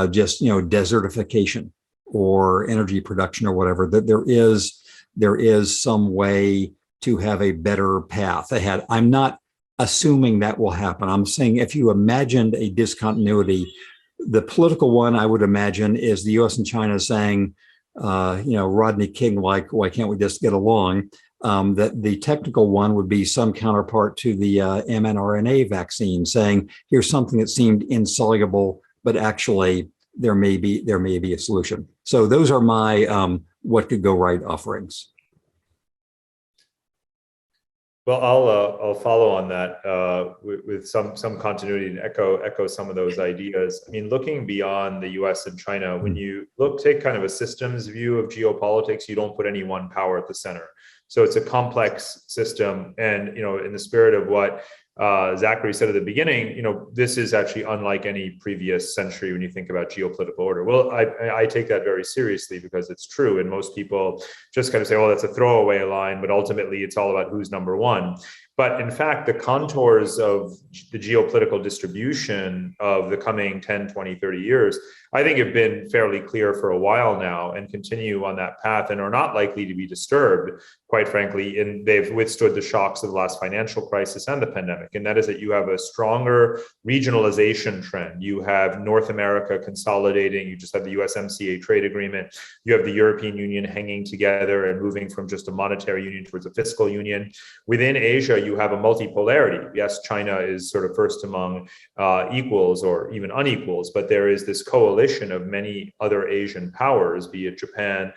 just desertification or energy production or whatever, that there is some way to have a better path ahead. I'm not assuming that will happen. I'm saying, if you imagined a discontinuity, the political one I would imagine is the US and China saying, Rodney King, like, why can't we just get along? That the technical one would be some counterpart to the mRNA vaccine, saying, here's something that seemed insoluble, but actually there may be a solution. So those are my what could go right offerings. Well, I'll follow on that with some continuity and echo some of those ideas. I mean, looking beyond the U.S. and China, when you take kind of a systems view of geopolitics, you don't put any one power at the center. So it's a complex system, and in the spirit of what Zachary said at the beginning, this is actually unlike any previous century when you think about geopolitical order. Well, I take that very seriously because it's true, and most people just kind of say, "Oh, that's a throwaway line," but ultimately it's all about who's number one. But in fact, the contours of the geopolitical distribution of the coming 10, 20, 30 years, I think have been fairly clear for a while now and continue on that path and are not likely to be disturbed, quite frankly, and they've withstood the shocks of the last financial crisis and the pandemic. And that is that you have a stronger regionalization trend. You have North America consolidating. You just have the USMCA trade agreement. You have the European Union hanging together and moving from just a monetary union towards a fiscal union. Within Asia, you have a multipolarity. Yes, China is sort of first among equals or even unequals, but there is this coalition of many other Asian powers, be it Japan,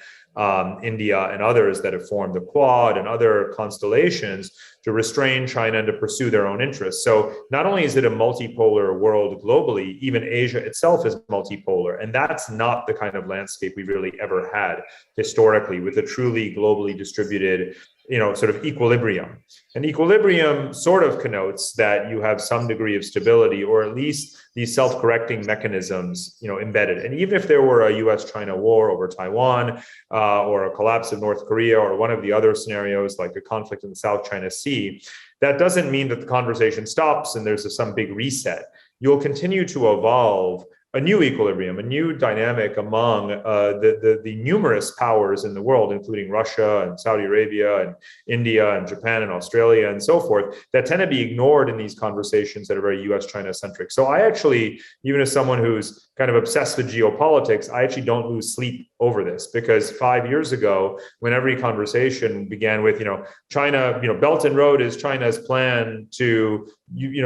India, and others that have formed the Quad and other constellations to restrain China and to pursue their own interests. So not only is it a multipolar world globally, even Asia itself is multipolar. And that's not the kind of landscape we've really ever had historically with a truly globally distributed sort of equilibrium. And equilibrium sort of connotes that you have some degree of stability, or at least these self-correcting mechanisms, embedded. And even if there were a US-China war over Taiwan, or a collapse of North Korea, or one of the other scenarios like a conflict in the South China Sea, that doesn't mean that the conversation stops and there's some big reset. You'll continue to evolve a new equilibrium, a new dynamic among the numerous powers in the world, including Russia and Saudi Arabia and India and Japan and Australia and so forth, that tend to be ignored in these conversations that are very US-China centric. So I actually, even as someone who's kind of obsessed with geopolitics, I actually don't lose sleep over this, because 5 years ago, when every conversation began with, China, Belt and Road is China's plan to,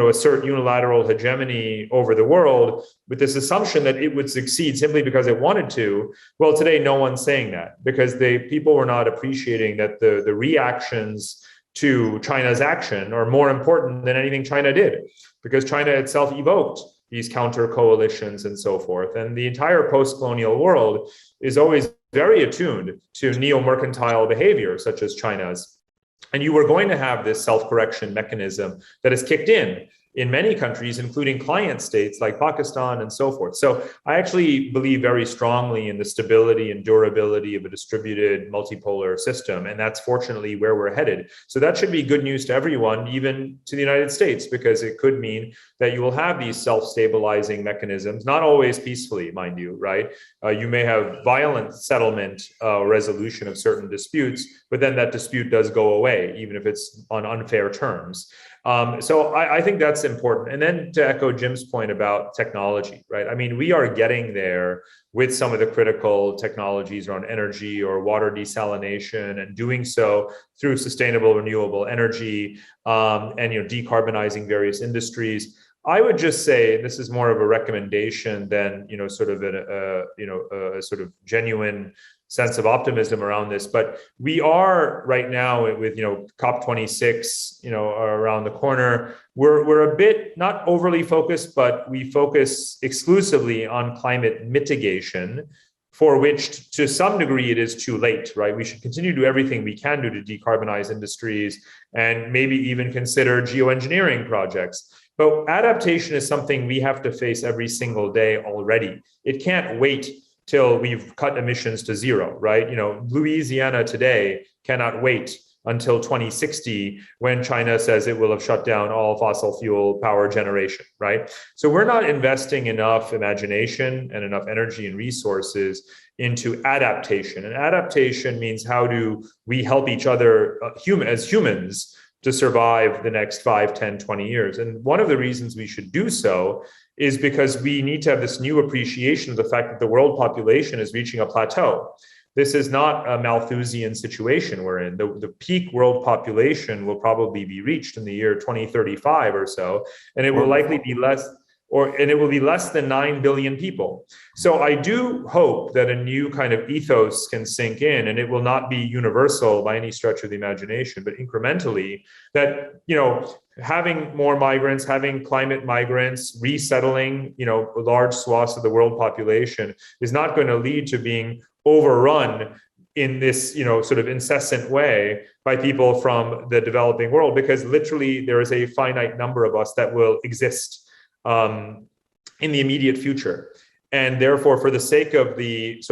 assert unilateral hegemony over the world with this assumption that it would succeed simply because it wanted to. Well, today, no one's saying that, because people were not appreciating that the reactions to China's action are more important than anything China did, because China itself evoked these counter coalitions and so forth. And the entire post-colonial world is always very attuned to neo-mercantile behavior, such as China's. And you were going to have this self-correction mechanism that is kicked in many countries, including client states like Pakistan and so forth. So I actually believe very strongly in the stability and durability of a distributed multipolar system. And that's fortunately where we're headed. So that should be good news to everyone, even to the United States, because it could mean that you will have these self-stabilizing mechanisms, not always peacefully, mind you, right? You may have violent settlement resolution of certain disputes, but then that dispute does go away, even if it's on unfair terms. So I think that's important. And then to echo Jim's point about technology, right? I mean, we are getting there with some of the critical technologies around energy or water desalination, and doing so through sustainable renewable energy, and decarbonizing various industries. I would just say this is more of a recommendation than sort of a sort of genuine sense of optimism around this. But we are right now with COP26 around the corner. We're a bit not overly focused, but we focus exclusively on climate mitigation, for which to some degree it is too late, right? We should continue to do everything we can do to decarbonize industries, and maybe even consider geoengineering projects. But adaptation is something we have to face every single day already. It can't wait till we've cut emissions to zero, right? Louisiana today cannot wait until 2060, when China says it will have shut down all fossil fuel power generation, right? So we're not investing enough imagination and enough energy and resources into adaptation. And adaptation means, how do we help each other as humans to survive the next 5, 10, 20 years? And one of the reasons we should do so is because we need to have this new appreciation of the fact that the world population is reaching a plateau. This is not a Malthusian situation we're in. The peak world population will probably be reached in the year 2035 or so, and it will likely be less and it will be less than 9 billion people. So I do hope that a new kind of ethos can sink in, and it will not be universal by any stretch of the imagination, but incrementally, that, having more migrants, having climate migrants, resettling, large swaths of the world population is not going to lead to being overrun in this, sort of incessant way by people from the developing world, because literally there is a finite number of us that will exist in the immediate future. And therefore, for the sake of the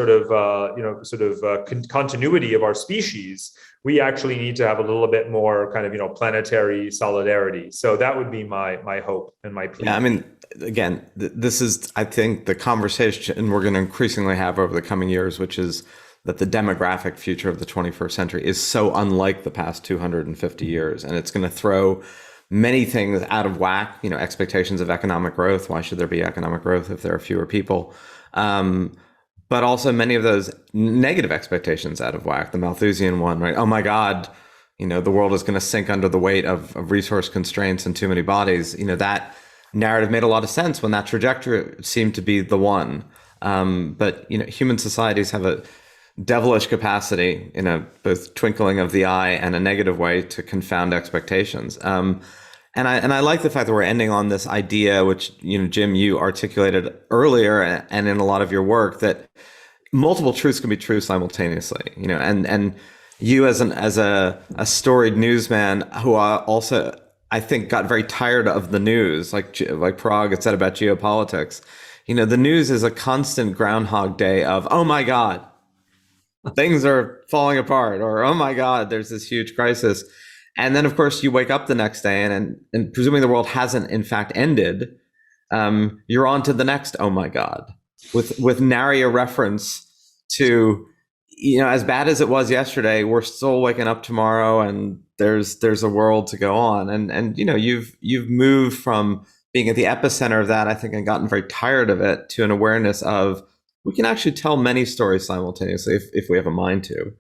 continuity of our species, we actually need to have a little bit more kind of, planetary solidarity. So that would be my hope and my plea. Yeah, I mean, again, this is, I think, the conversation we're going to increasingly have over the coming years, which is that the demographic future of the 21st century is so unlike the past 250 years. And it's going to throw many things out of whack, expectations of economic growth. Why should there be economic growth if there are fewer people? But also many of those negative expectations out of whack. The Malthusian one, right? Oh my God, the world is going to sink under the weight of resource constraints and too many bodies. That narrative made a lot of sense when that trajectory seemed to be the one. But human societies have a devilish capacity in a both twinkling of the eye and a negative way to confound expectations. And I like the fact that we're ending on this idea, which, Jim, you articulated earlier and in a lot of your work, that multiple truths can be true simultaneously, and you as a storied newsman who also, I think, got very tired of the news, like Parag had said about geopolitics. The news is a constant Groundhog Day of, oh my God, things are falling apart, or oh my God, there's this huge crisis. And then, of course, you wake up the next day and presuming the world hasn't in fact ended, you're on to the next oh my God, with nary a reference to, as bad as it was yesterday, we're still waking up tomorrow and there's a world to go on. And you've moved from being at the epicenter of that, I think, and gotten very tired of it, to an awareness of, we can actually tell many stories simultaneously if we have a mind to.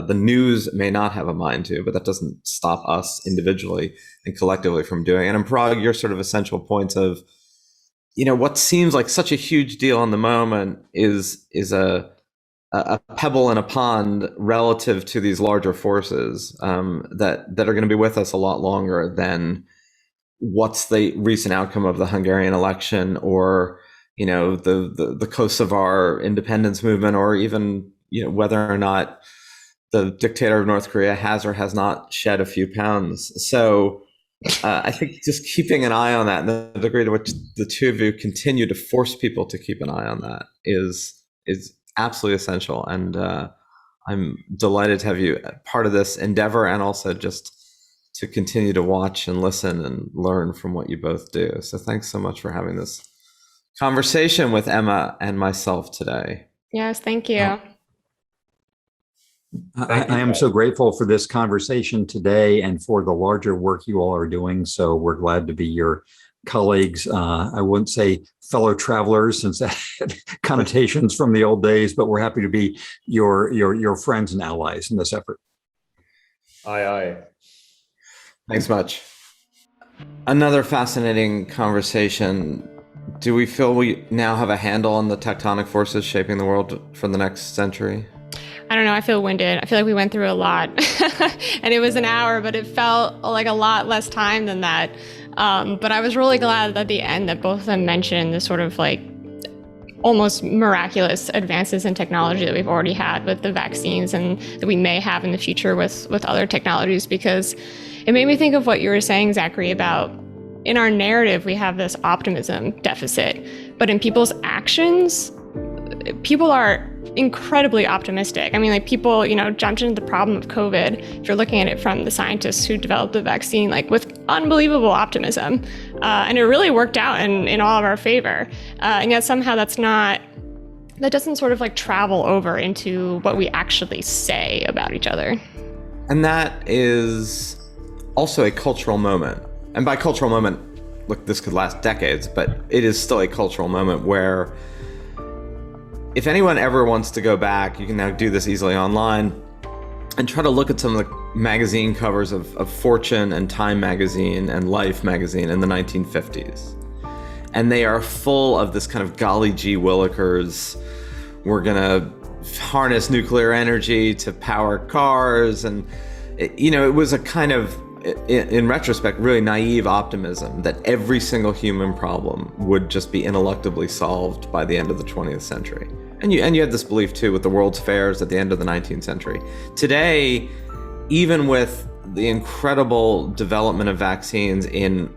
The news may not have a mind to, but that doesn't stop us individually and collectively from doing it. And in Prague, your sort of essential points of, what seems like such a huge deal in the moment is a pebble in a pond relative to these larger forces that are going to be with us a lot longer than what's the recent outcome of the Hungarian election, or the Kosovar independence movement, or even whether or not the dictator of North Korea has or has not shed a few pounds. So I think just keeping an eye on that, and the degree to which the two of you continue to force people to keep an eye on that is absolutely essential. And I'm delighted to have you part of this endeavor, and also just to continue to watch and listen and learn from what you both do. So thanks so much for having this conversation with Emma and myself today. Yes, thank you. I am so grateful for this conversation today and for the larger work you all are doing. So we're glad to be your colleagues. I wouldn't say fellow travelers, since that had connotations from the old days, but we're happy to be your friends and allies in this effort. Aye, aye. Thanks much. Another fascinating conversation. Do we feel we now have a handle on the tectonic forces shaping the world for the next century? I don't know. I feel winded. I feel like we went through a lot and it was an hour, but it felt like a lot less time than that. But I was really glad at the end that both of them mentioned the sort of like almost miraculous advances in technology that we've already had with the vaccines, and that we may have in the future with other technologies, because it made me think of what you were saying, Zachary, about in our narrative, we have this optimism deficit, but in people's actions, people are incredibly optimistic. I mean, like, people, jumped into the problem of COVID, if you're looking at it from the scientists who developed the vaccine, like with unbelievable optimism. And it really worked out in all of our favor. And yet somehow that doesn't sort of like travel over into what we actually say about each other. And that is also a cultural moment. And by cultural moment, look, this could last decades, but it is still a cultural moment where if anyone ever wants to go back, you can now do this easily online and try to look at some of the magazine covers of Fortune and Time magazine and Life magazine in the 1950s. And they are full of this kind of golly gee willikers. We're going to harness nuclear energy to power cars. And, it was a kind of, in retrospect, really naive optimism that every single human problem would just be ineluctably solved by the end of the 20th century. And you had this belief too with the World's Fairs at the end of the 19th century. Today, even with the incredible development of vaccines in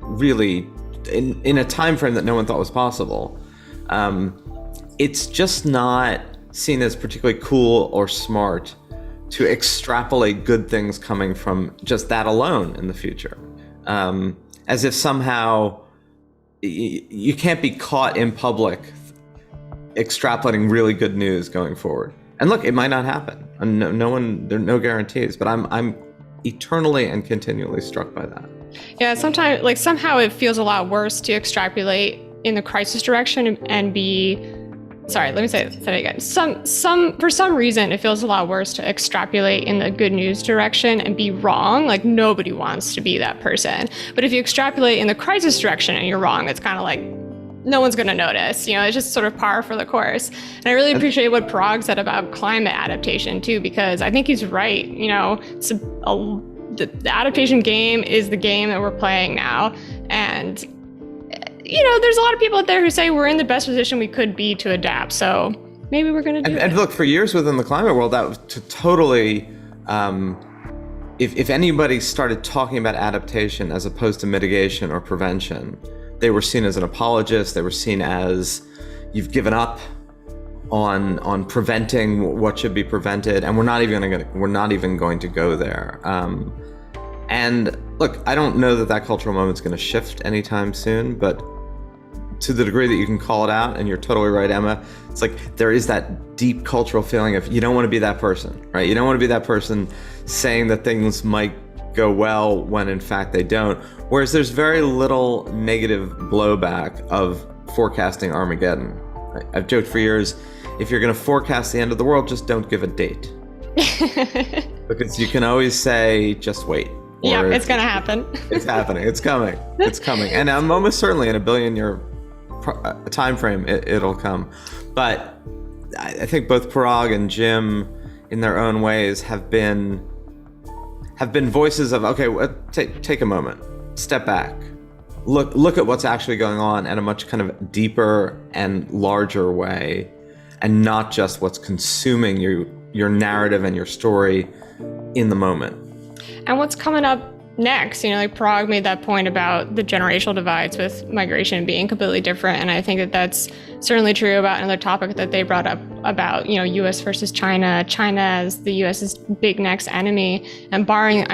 a time frame that no one thought was possible, it's just not seen as particularly cool or smart to extrapolate good things coming from just that alone in the future. As if somehow you can't be caught in public extrapolating really good news going forward. And look, it might not happen. And no one, there are no guarantees, but I'm eternally and continually struck by that. Yeah, sometimes, like, somehow it feels a lot worse to extrapolate in the crisis direction and be, sorry, let me say that again. For some reason, it feels a lot worse to extrapolate in the good news direction and be wrong. Like, nobody wants to be that person. But if you extrapolate in the crisis direction and you're wrong, it's kind of like, no one's going to notice. It's just sort of par for the course. And I really appreciate what Parag said about climate adaptation too, because I think he's right. It's the adaptation game is the game that we're playing now. And, there's a lot of people out there who say we're in the best position we could be to adapt. So maybe we're going to do it. And look, for years within the climate world, that was totally, if anybody started talking about adaptation as opposed to mitigation or prevention, they were seen as an apologist. They were seen as, you've given up on preventing what should be prevented, and we're not even going to go there. And look, I don't know that cultural moment's going to shift anytime soon, but to the degree that you can call it out, and you're totally right, Emma, it's like there is that deep cultural feeling of you don't want to be that person, right? You don't want to be that person saying that things might go well when in fact they don't. Whereas there's very little negative blowback of forecasting Armageddon. I've joked for years, if you're going to forecast the end of the world, just don't give a date. Because you can always say, just wait. Yeah, it's going to happen. It's happening. It's coming. It's coming. And I'm almost certainly in a billion-year time frame, it'll come. But I think both Parag and Jim, in their own ways, have been voices of, okay, take a moment, step back, look at what's actually going on in a much kind of deeper and larger way, and not just what's consuming your narrative and your story in the moment. And what's coming up next? Like Parag made that point about the generational divides with migration being completely different. And I think that that's certainly true about another topic that they brought up about, US versus China as the US's big next enemy. And I'm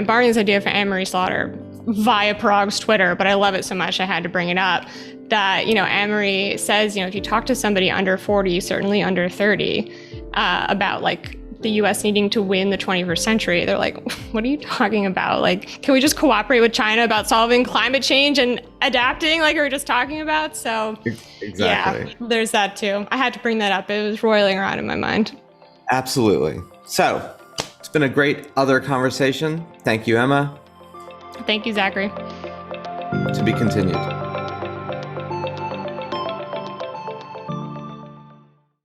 borrowing this idea from Anne-Marie Slaughter via Parag's Twitter, but I love it so much I had to bring it up. That, Anne-Marie says, if you talk to somebody under 40, certainly under 30, about like the US needing to win the 21st century, they're like, what are you talking about? Like, can we just cooperate with China about solving climate change and adapting like we were just talking about? So exactly. Yeah, there's that too. I had to bring that up. It was roiling around in my mind. Absolutely. So it's been a great other conversation. Thank you, Emma. Thank you, Zachary. To be continued.